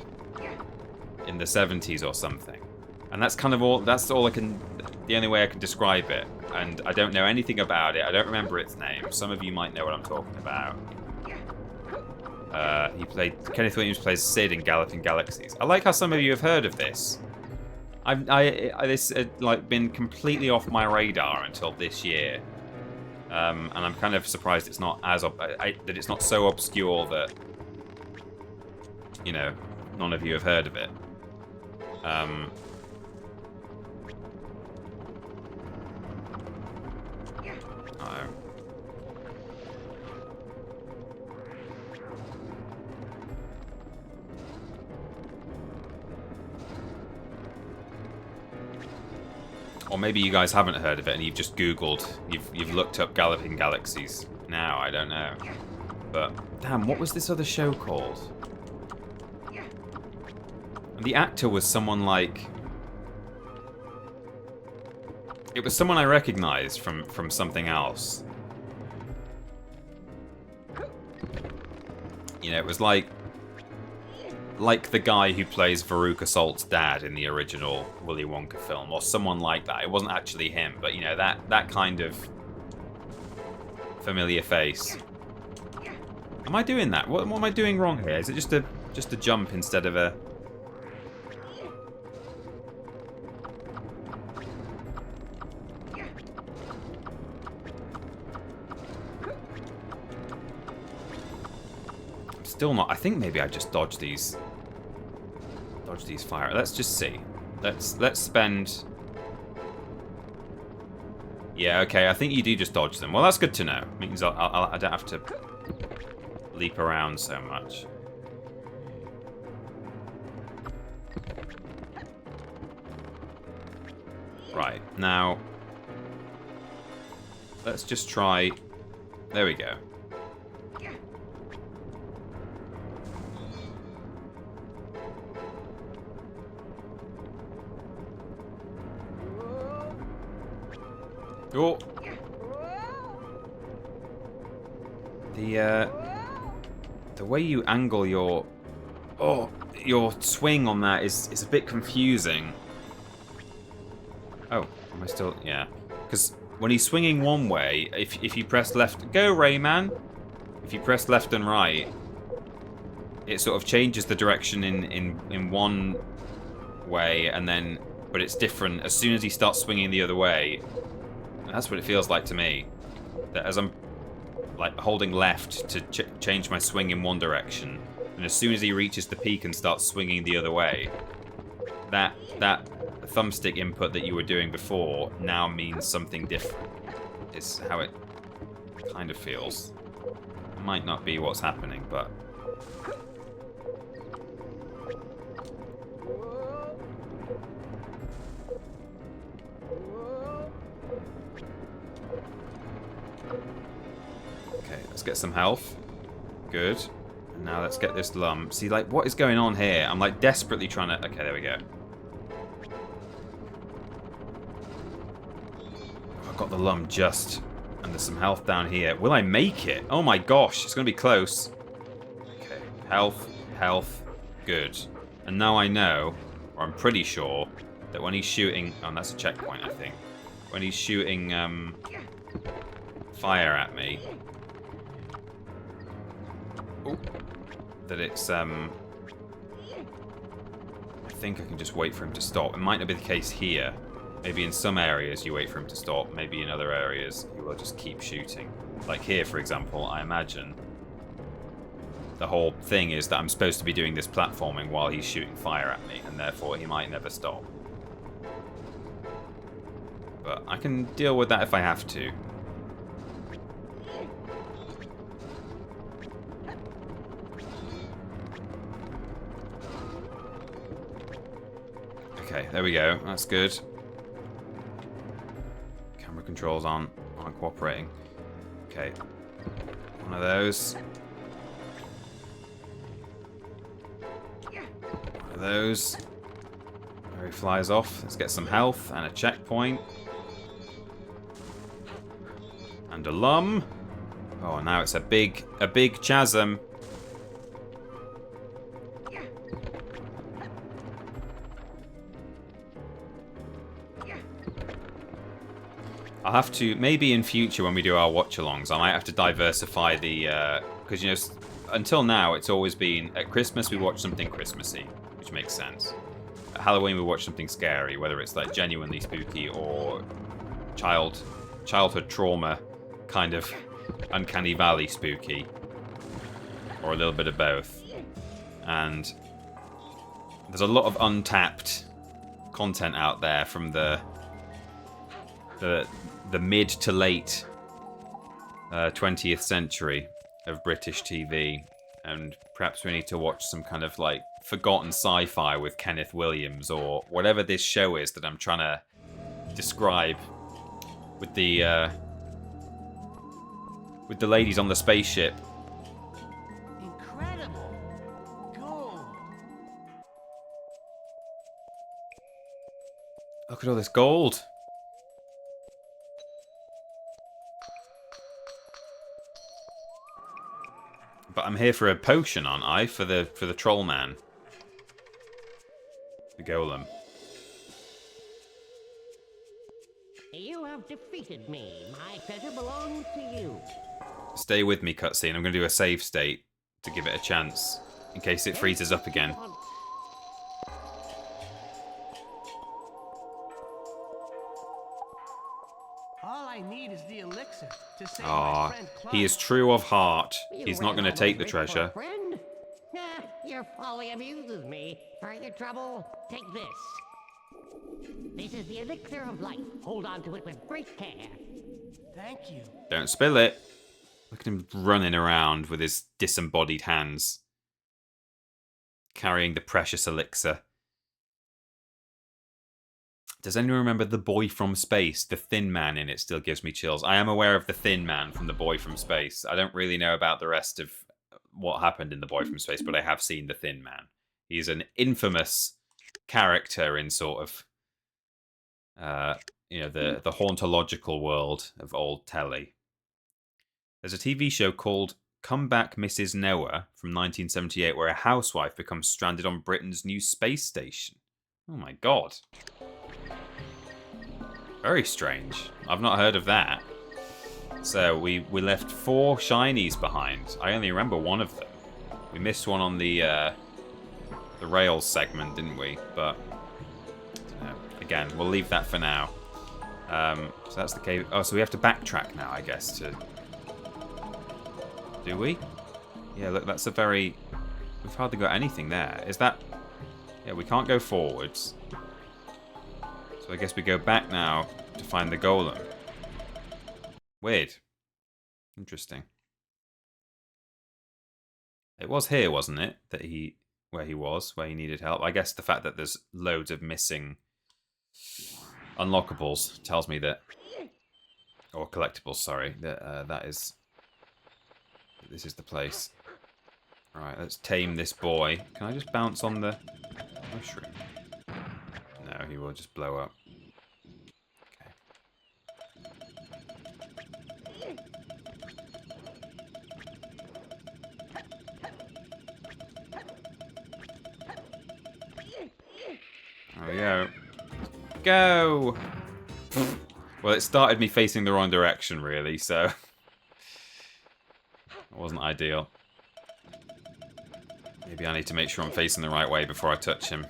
in the 70s or something. And that's kind of all, the only way I can describe it. And I don't know anything about it. I don't remember its name. Some of you might know what I'm talking about. Kenneth Williams plays Sid in Galloping Galaxies. I like how some of you have heard of this. This had like been completely off my radar until this year, and I'm kind of surprised it's not that it's not so obscure that none of you have heard of it. Or maybe you guys haven't heard of it and you've just Googled, you've looked up Galloping Galaxies now, I don't know. But, damn, what was this other show called? And the actor was someone like... It was someone I recognised from something else. It was like the guy who plays Veruca Salt's dad in the original Willy Wonka film, or someone like that. It wasn't actually him, but that kind of familiar face. Am I doing that? What am I doing wrong here? Is it just a jump instead of a... Still not. I think maybe I just dodge these fire. Let's just see. Let's spend. Yeah, okay. I think you do just dodge them. Well, that's good to know. It means I don't have to leap around so much. Right now, let's just try. There we go. Oh. The way you angle your swing on that is a bit confusing. Oh, am I still? Yeah, because when he's swinging one way, if you press left, go Rayman. If you press left and right, it sort of changes the direction in one way, and then but it's different as soon as he starts swinging the other way. That's what it feels like to me. That as I'm like holding left to change my swing in one direction, and as soon as he reaches the peak and starts swinging the other way, that thumbstick input that you were doing before now means something different. Is how it kind of feels. It might not be what's happening, but... Okay, let's get some health. Good. And now let's get this lump. See, like, what is going on here? I'm, like, desperately trying to... Okay, there we go. I've got the lump just... And there's some health down here. Will I make it? Oh my gosh, it's going to be close. Okay, health, health, good. And now I know, or I'm pretty sure, that when he's shooting... Oh, that's a checkpoint, I think. When he's shooting fire at me... Ooh, that it's... I think I can just wait for him to stop. It might not be the case here. Maybe in some areas you wait for him to stop. Maybe in other areas he will just keep shooting. Like here, for example, I imagine the whole thing is that I'm supposed to be doing this platforming while he's shooting fire at me, and therefore he might never stop. But I can deal with that if I have to. Okay, there we go. That's good. Camera controls aren't cooperating. Okay. One of those. One of those. There he flies off. Let's get some health and a checkpoint. And a lum. Oh, now it's a big chasm. I'll have to, maybe in future when we do our watch-alongs, I might have to diversify the, because, you know, until now it's always been, at Christmas we watch something Christmassy, which makes sense. At Halloween we watch something scary, whether it's like genuinely spooky or childhood trauma, kind of uncanny valley spooky, or a little bit of both. And there's a lot of untapped content out there from the mid to late 20th century of British TV, and perhaps we need to watch some kind of like forgotten sci-fi with Kenneth Williams, or whatever this show is that I'm trying to describe with the ladies on the spaceship. Incredible. Gold. Look at all this gold. But I'm here for a potion, aren't I? For the troll man. The golem. You have defeated me. My treasure belongs to you. Stay with me, cutscene. I'm going to do a save state to give it a chance. In case it freezes up again. All I need is the elixir to save my Ah, friend Clark. he is true of heart. He's not going to take the treasure. Friend? Your folly amuses me. For your trouble, take this. This is the elixir of life. Hold on to it with great care. Thank you. Don't spill it. Look at him running around with his disembodied hands, carrying the precious elixir. Does anyone remember The Boy from Space? The Thin Man in it still gives me chills. I am aware of the Thin Man from The Boy from Space. I don't really know about the rest of what happened in The Boy from Space, but I have seen the Thin Man. He's an infamous character in sort of, you know, the hauntological world of old telly. There's a TV show called Come Back Mrs. Noah from 1978 where a housewife becomes stranded on Britain's new space station. Oh my god. Very strange. I've not heard of that. So we left 4 shinies behind. I only remember one of them. We missed one on the rails segment, didn't we? But I don't know. Again, we'll leave that for now. So that's the cave. Oh, so we have to backtrack now, I guess. Do we? Yeah, look, that's a very... We've hardly got anything there. Is that... Yeah, we can't go forwards. So I guess we go back now to find the golem. Weird. Interesting. It was here, wasn't it? Where he needed help. I guess the fact that there's loads of missing unlockables tells me that... Or collectibles, sorry. That is... This is the place. Right, let's tame this boy. Can I just bounce on the mushroom? No, he will just blow up. Okay. There we go. Go! Well, it started me facing the wrong direction, really, so... It wasn't ideal. Maybe I need to make sure I'm facing the right way before I touch him.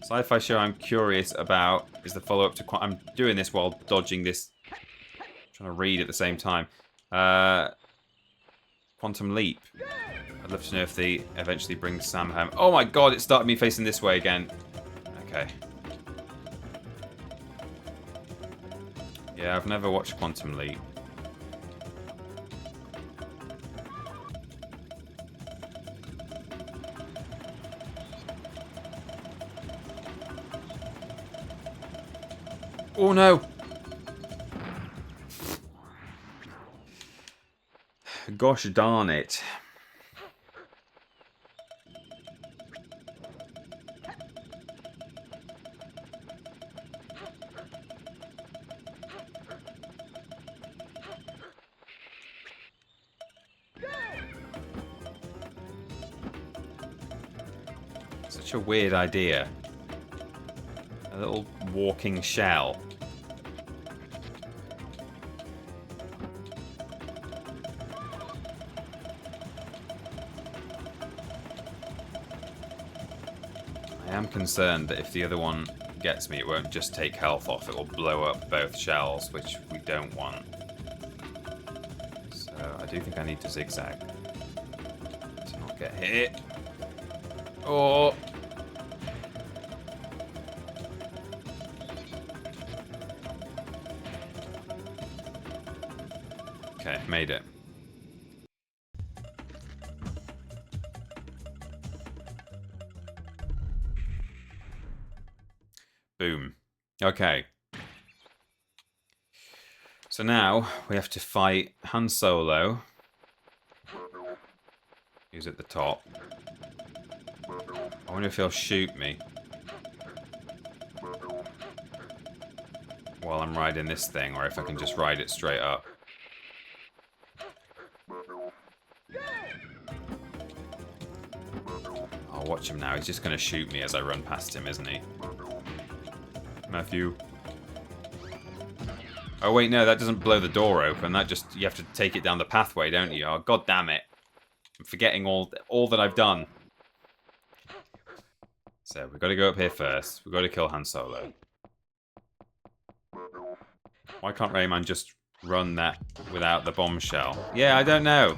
Sci-fi show I'm curious about is the follow-up to... I'm doing this while dodging this... trying to read at the same time. Quantum Leap. I'd love to know if they eventually bring Sam home. Oh my god, it started me facing this way again. Okay. Yeah, I've never watched Quantum Leap. Oh no! Gosh darn it. Such a weird idea. A little walking shell. I am concerned that if the other one gets me, it won't just take health off, it will blow up both shells, which we don't want. So I do think I need to zigzag to not get hit. Oh! Okay, made it. Boom. Okay. So now we have to fight Han Solo, who's at the top. I wonder if he'll shoot me while I'm riding this thing, or if I can just ride it straight up. I'll watch him now. He's just going to shoot me as I run past him, isn't he? Matthew. Oh wait, no, that doesn't blow the door open. That just, you have to take it down the pathway, don't you? Oh, god damn it. I'm forgetting all that I've done. So, we've got to go up here first. We've got to kill Han Solo. Why can't Rayman just run that without the bombshell? Yeah, I don't know.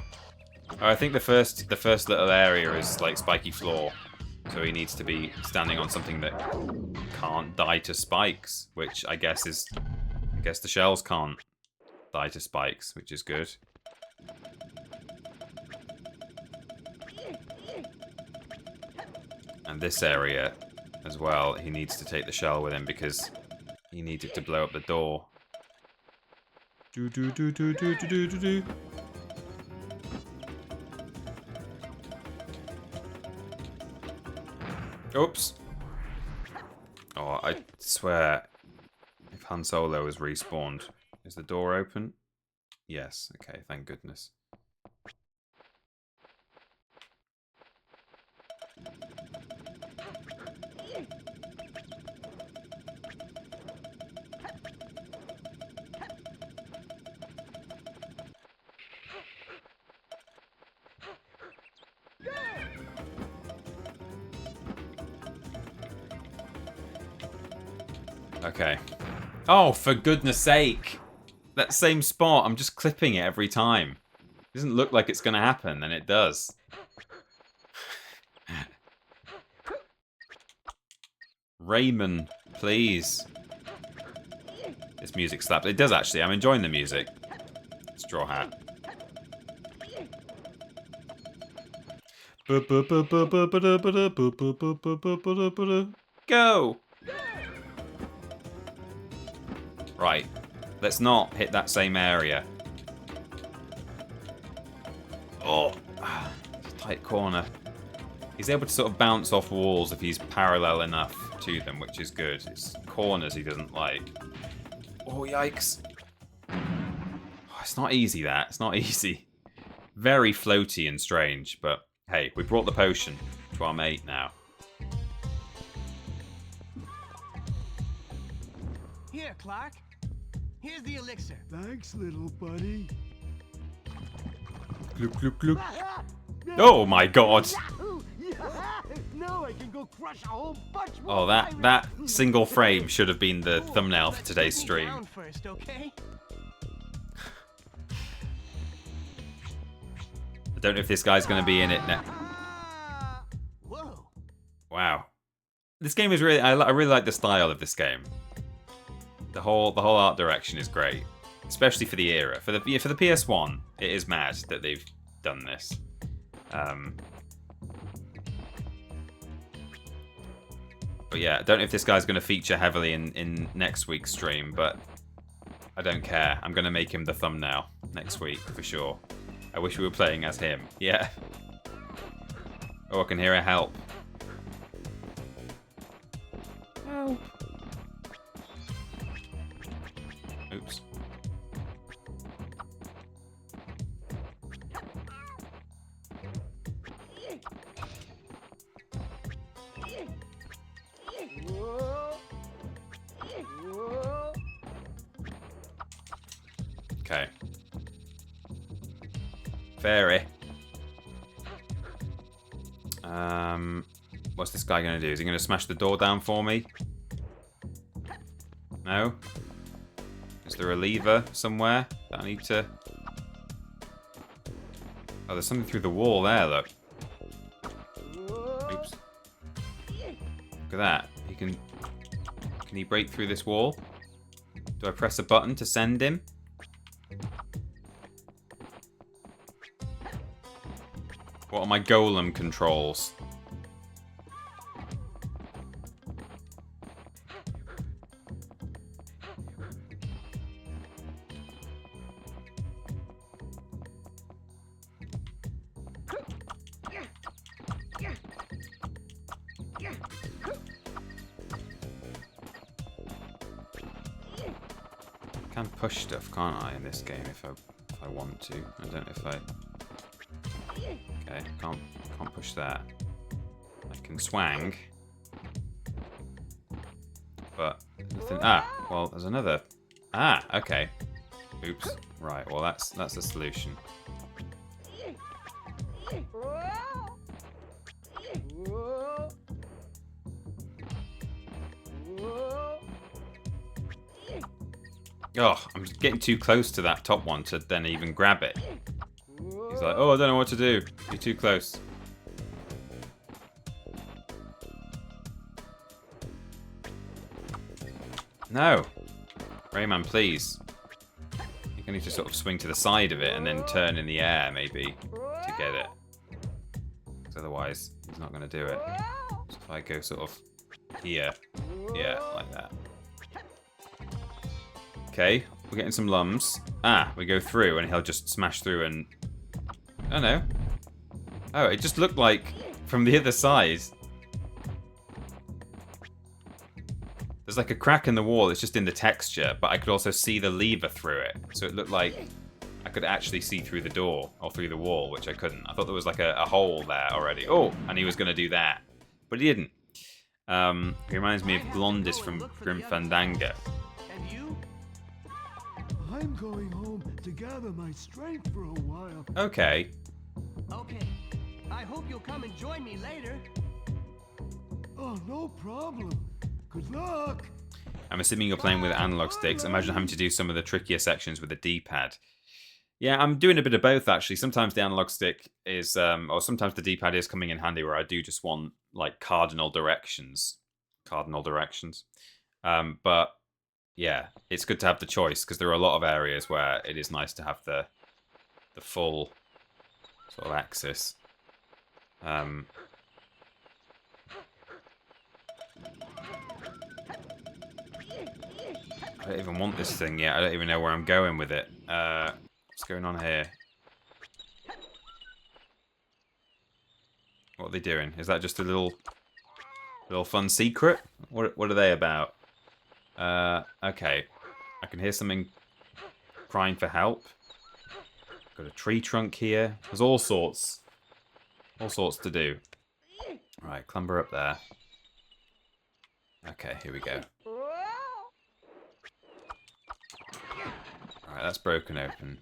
Oh, I think the first little area is like spiky floor. So he needs to be standing on something that can't die to spikes, which I guess the shells can't die to spikes, which is good. And this area as well, he needs to take the shell with him because he needed to blow up the door. Do do do do do do do do do. Oops. Oh, I swear, if Han Solo is respawned, is the door open? Yes. Okay, thank goodness. Okay. Oh, for goodness sake! That same spot, I'm just clipping it every time. It doesn't look like it's going to happen, and it does. Rayman, please. This music slaps. It does actually. I'm enjoying the music. Straw Hat. Go! Right. Let's not hit that same area. Oh. It's a tight corner. He's able to sort of bounce off walls if he's parallel enough to them, which is good. It's corners he doesn't like. Oh, yikes. Oh, it's not easy, that. It's not easy. Very floaty and strange, but hey, we brought the potion to our mate now. Here, Clark. Here's the elixir. Thanks, little buddy. Gloop, gloop, gloop. Oh my god. Now I can go crush a whole bunch more. Oh, that single frame should have been the thumbnail for today's stream. First, okay? I don't know if this guy's going to be in it now. Whoa. Wow. This game is really... I really like the style of this game. The whole art direction is great. Especially for the era. For the PS1, it is mad that they've done this. But yeah, I don't know if this guy's going to feature heavily in next week's stream, but I don't care. I'm going to make him the thumbnail next week, for sure. I wish we were playing as him. Yeah. Oh, I can hear a help. Help. Oops. Okay. Fairy. What's this guy going to do? Is he going to smash the door down for me? No? Is there a lever somewhere that I need to... Oh, there's something through the wall there, look. Oops. Look at that. He can... Can he break through this wall? Do I press a button to send him? What are my Golem controls? I can push stuff, can't I, in this game if I want to? I don't know if I... Okay, can't push that. I can swang. But nothing... Ah, well, there's another... Ah, okay. Oops. Right, well, that's the solution. Oh, I'm getting too close to that top one to then even grab it. He's like, oh, I don't know what to do. You're too close. No. Rayman, please. You're going to sort of swing to the side of it and then turn in the air, maybe, to get it. Because otherwise, he's not going to do it. So if I go sort of here, yeah, like that. Okay, we're getting some lums. Ah, we go through and he'll just smash through and... Oh no. Oh, it just looked like from the other side. There's like a crack in the wall, it's just in the texture, but I could also see the lever through it. So it looked like I could actually see through the door, or through the wall, which I couldn't. I thought there was like a hole there already. Oh, and he was going to do that. But he didn't. He reminds me of Glondis from Grim Fandango. And you? I'm going home to gather my strength for a while. Okay. Okay. I hope you'll come and join me later. Oh, no problem. Good luck. I'm assuming you're playing with analog sticks. Imagine having to do some of the trickier sections with a D-pad. Yeah, I'm doing a bit of both, actually. Sometimes the analog stick is, or sometimes the D-pad is coming in handy where I do just want, like, cardinal directions. But, yeah, it's good to have the choice, because there are a lot of areas where it is nice to have the full sort of axis. I don't even want this thing yet. I don't even know where I'm going with it. What's going on here? What are they doing? Is that just a little fun secret? What are they about? Okay. I can hear something crying for help. Got a tree trunk here. There's all sorts to do. Right, clamber up there. Okay, here we go. Alright, that's broken open.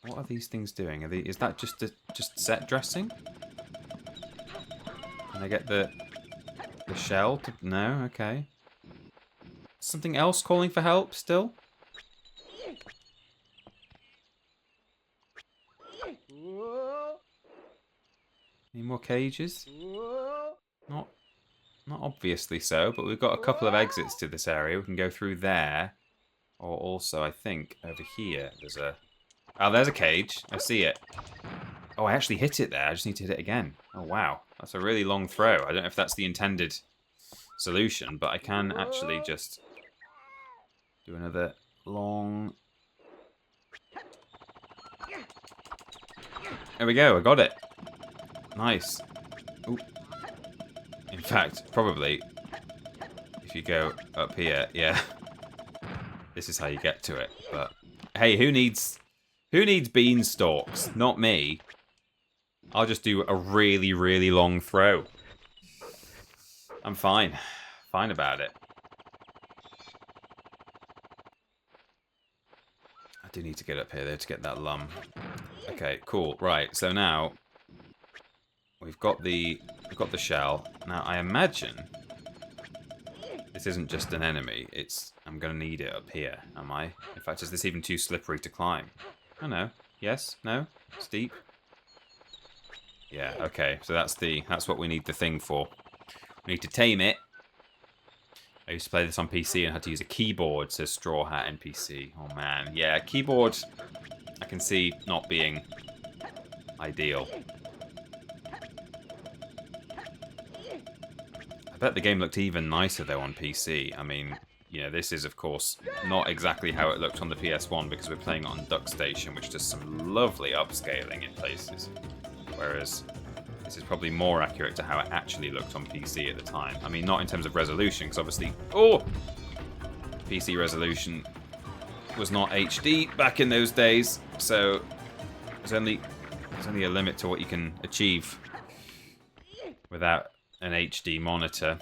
What are these things doing? Is that just set dressing? Can I get the shell to... No, okay. Something else calling for help still? Any more cages? Not obviously so, but we've got a couple of exits to this area. We can go through there. Or also, I think, over here, there's a... Oh, there's a cage. I see it. Oh, I actually hit it there. I just need to hit it again. Oh, wow. That's a really long throw. I don't know if that's the intended solution, but I can actually just do another long... There we go. I got it. Nice. Ooh. In fact, probably, if you go up here, yeah, this is how you get to it. But hey, who needs beanstalks? Not me. I'll just do a really, really long throw. I'm fine about it. do need to get up here though to get that lum. Okay, cool. Right, so now we've got the shell. Now I imagine this isn't just an enemy. I'm gonna need it up here, am I? In fact, is this even too slippery to climb? Oh no. Yes? No? Steep? Yeah, okay. So that's what we need the thing for. We need to tame it. I used to play this on PC and had to use a keyboard, says Straw Hat NPC. Oh man, yeah, keyboard I can see not being ideal. I bet the game looked even nicer though on PC. I mean, you know, this is of course not exactly how it looked on the PS1 because we're playing it on DuckStation, which does some lovely upscaling in places. Whereas this is probably more accurate to how it actually looked on PC at the time. I mean, not in terms of resolution, because obviously, PC resolution was not HD back in those days, so there's only a limit to what you can achieve without an HD monitor.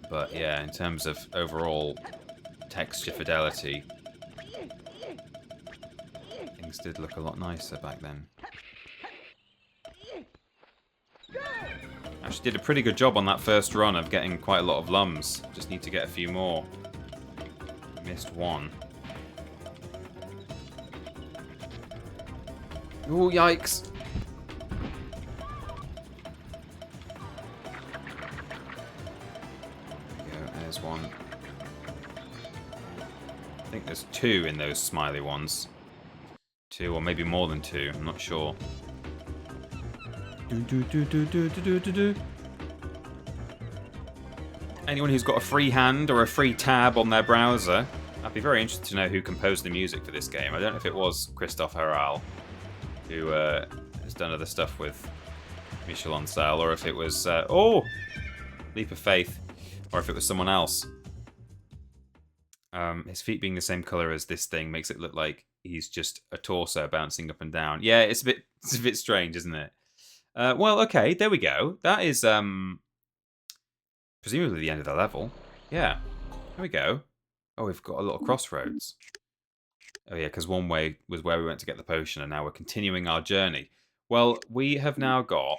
But yeah, in terms of overall texture fidelity, things did look a lot nicer back then. Actually did a pretty good job on that first run of getting quite a lot of lums. Just need to get a few more. Missed one. Oh, yikes. There we go, there's one. I think there's two in those smiley ones. Two, or maybe more than two, I'm not sure. Anyone who's got a free hand or a free tab on their browser, I'd be very interested to know who composed the music for this game. I don't know if it was Christophe Herral, who has done other stuff with Michel Ancel, or if it was Leap of Faith, or if it was someone else. His feet being the same color as this thing makes it look like he's just a torso bouncing up and down. Yeah, it's a bit strange, isn't it? Well, okay, there we go. That is, presumably the end of the level. Yeah, there we go. Oh, we've got a lot of crossroads. Oh yeah, because one way was where we went to get the potion, and now we're continuing our journey. Well, we have now got...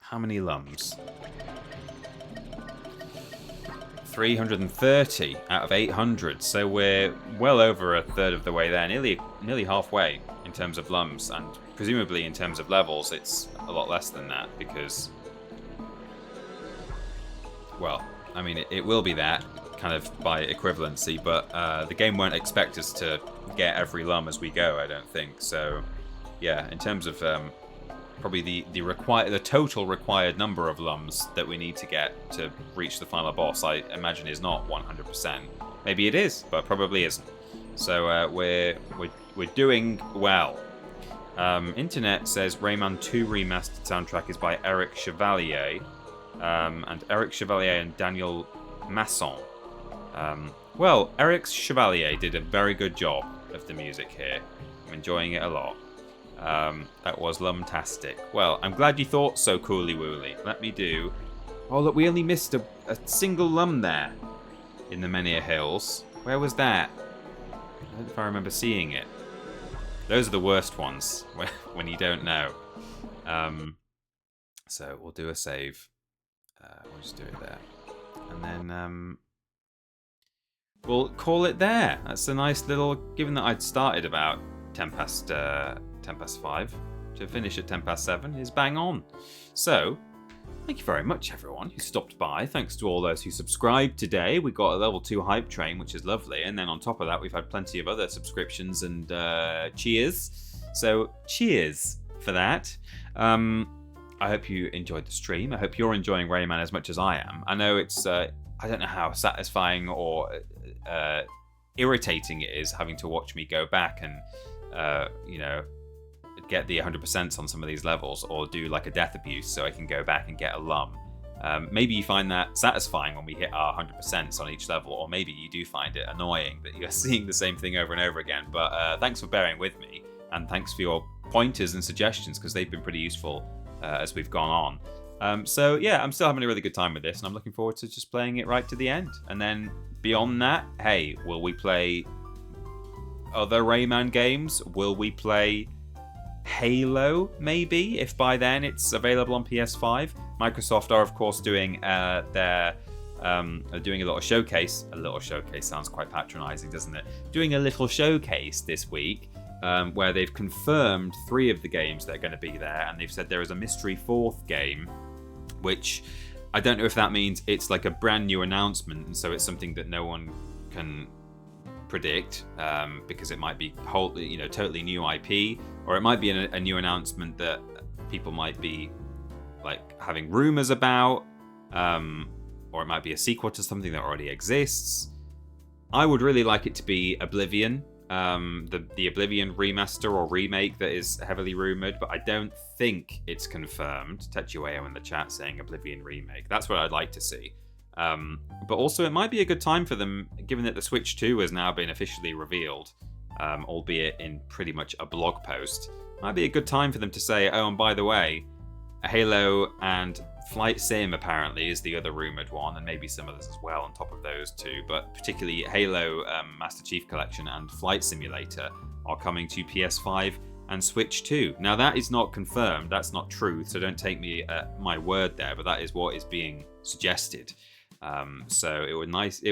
how many lums? 330 out of 800, so we're well over a third of the way there, nearly halfway in terms of lums, and presumably in terms of levels it's a lot less than that because, well, I mean it will be that kind of by equivalency, but the game won't expect us to get every lum as we go, I don't think. So yeah, in terms of probably the total required number of lums that we need to get to reach the final boss, I imagine is not 100%. Maybe it is, but probably isn't. So we're doing well. Internet says Rayman 2 Remastered soundtrack is by Eric Chevalier, and Eric Chevalier and Daniel Masson. Well, Eric Chevalier did a very good job of the music here. I'm enjoying it a lot. That was lumtastic. Well, I'm glad you thought so, Coolly Wooly. Let me do... oh, look, we only missed a single lum there in the Menhir Hills. Where was that? I don't know if I remember seeing it. Those are the worst ones, when you don't know. So we'll do a save. We'll just do it there. And then we'll call it there. That's a nice little... given that I'd started about 10 past 5, to finish at 10 past 7 is bang on. So, thank you very much, everyone who stopped by. Thanks to all those who subscribed today. We got a level 2 hype train, which is lovely. And then on top of that, we've had plenty of other subscriptions and cheers. So, cheers for that. I hope you enjoyed the stream. I hope you're enjoying Rayman as much as I am. I know it's, I don't know how satisfying or irritating it is having to watch me go back and, you know, get the 100% on some of these levels, or do like a death abuse so I can go back and get a lum. Maybe you find that satisfying when we hit our 100% on each level, or maybe you do find it annoying that you're seeing the same thing over and over again. But thanks for bearing with me, and thanks for your pointers and suggestions, because they've been pretty useful as we've gone So yeah, I'm still having a really good time with this, and I'm looking forward to just playing it right to the end. And then beyond that, hey, will we play other Rayman games? Will we play Halo, maybe, if by then it's available on PS5? Microsoft are, of course, doing doing a little showcase. A little showcase sounds quite patronizing, doesn't it? Doing a little showcase this week, where they've confirmed 3 of the games that are going to be there, and they've said there is a mystery 4th game, which I don't know if that means it's like a brand new announcement, and so it's something that no one can predict, because it might be totally new IP, or it might be a new announcement that people might be like having rumors about, or it might be a sequel to something that already exists. I would really like it to be Oblivion, the Oblivion remaster or remake that is heavily rumored, but I don't think it's confirmed. Tetsueo in the chat saying Oblivion remake. That's what I'd like to see. But also it might be a good time for them, given that the Switch 2 has now been officially revealed, albeit in pretty much a blog post. Might be a good time for them to say, oh, and by the way, Halo and Flight Sim apparently is the other rumored one, and maybe some others as well on top of those two, but particularly Halo Master Chief Collection and Flight Simulator are coming to PS5 and Switch 2. Now that is not confirmed, that's not truth, so don't take me at my word there, but that is what is being suggested. So it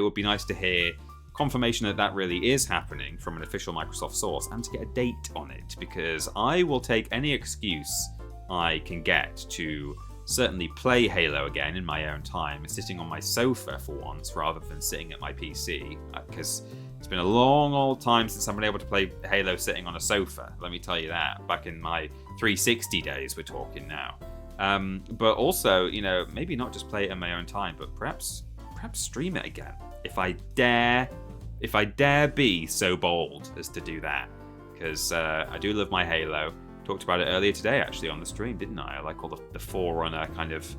would be nice to hear confirmation that that really is happening from an official Microsoft source, and to get a date on it, because I will take any excuse I can get to certainly play Halo again in my own time, sitting on my sofa for once rather than sitting at my PC, because it's been a long old time since I've been able to play Halo sitting on a sofa, let me tell you that. Back in my 360 days we're talking now. But also, maybe not just play it in my own time, but perhaps stream it again, if I dare be so bold as to do that, because I do love my Halo. Talked about it earlier today, actually, on the stream, didn't I? I like all the Forerunner kind of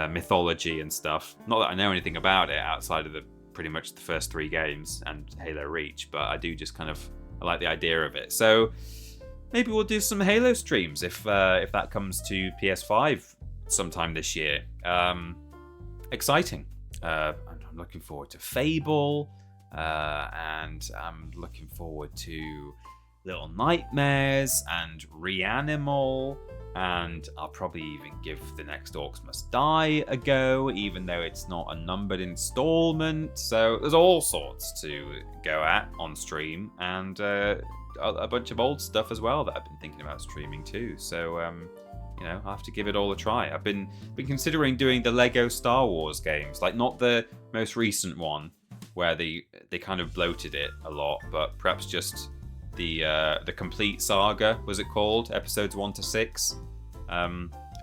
mythology and stuff. Not that I know anything about it outside of pretty much the first 3 games and Halo Reach, but I do just I like the idea of it. So maybe we'll do some Halo streams if that comes to PS5 sometime this year. Exciting. I'm looking forward to Fable, and I'm looking forward to Little Nightmares and Reanimal, and I'll probably even give The Next Orcs Must Die a go, even though it's not a numbered installment. So there's all sorts to go at on stream, and a bunch of old stuff as well that I've been thinking about streaming too. So I'll have to give it all a try. I've been considering doing the Lego Star Wars games, like not the most recent one where they kind of bloated it a lot, but perhaps just the complete saga, was it called? Episodes 1 to 6.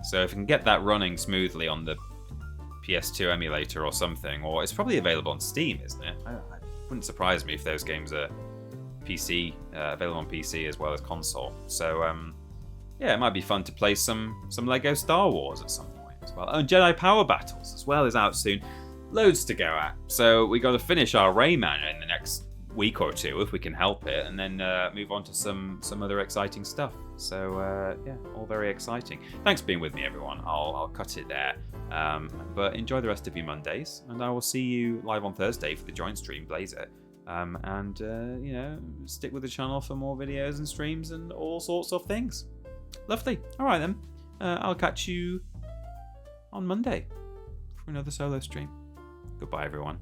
So if I can get that running smoothly on the PS2 emulator or something, or it's probably available on Steam, isn't it? It wouldn't surprise me if those games are PC, available on PC as well as console. So it might be fun to play some Lego Star Wars at some point as well. Oh, and Jedi Power Battles as well is out soon. Loads to go at. So we got to finish our Rayman in the next week or 2 if we can help it, and then move on to some other exciting stuff. So all very exciting. Thanks for being with me, everyone. I'll cut it there, but enjoy the rest of your Mondays, and I will see you live on Thursday for the joint stream, Blaze it, and stick with the channel for more videos and streams and all sorts of things. Lovely. All right then, I'll catch you on Monday for another solo stream. Goodbye, everyone.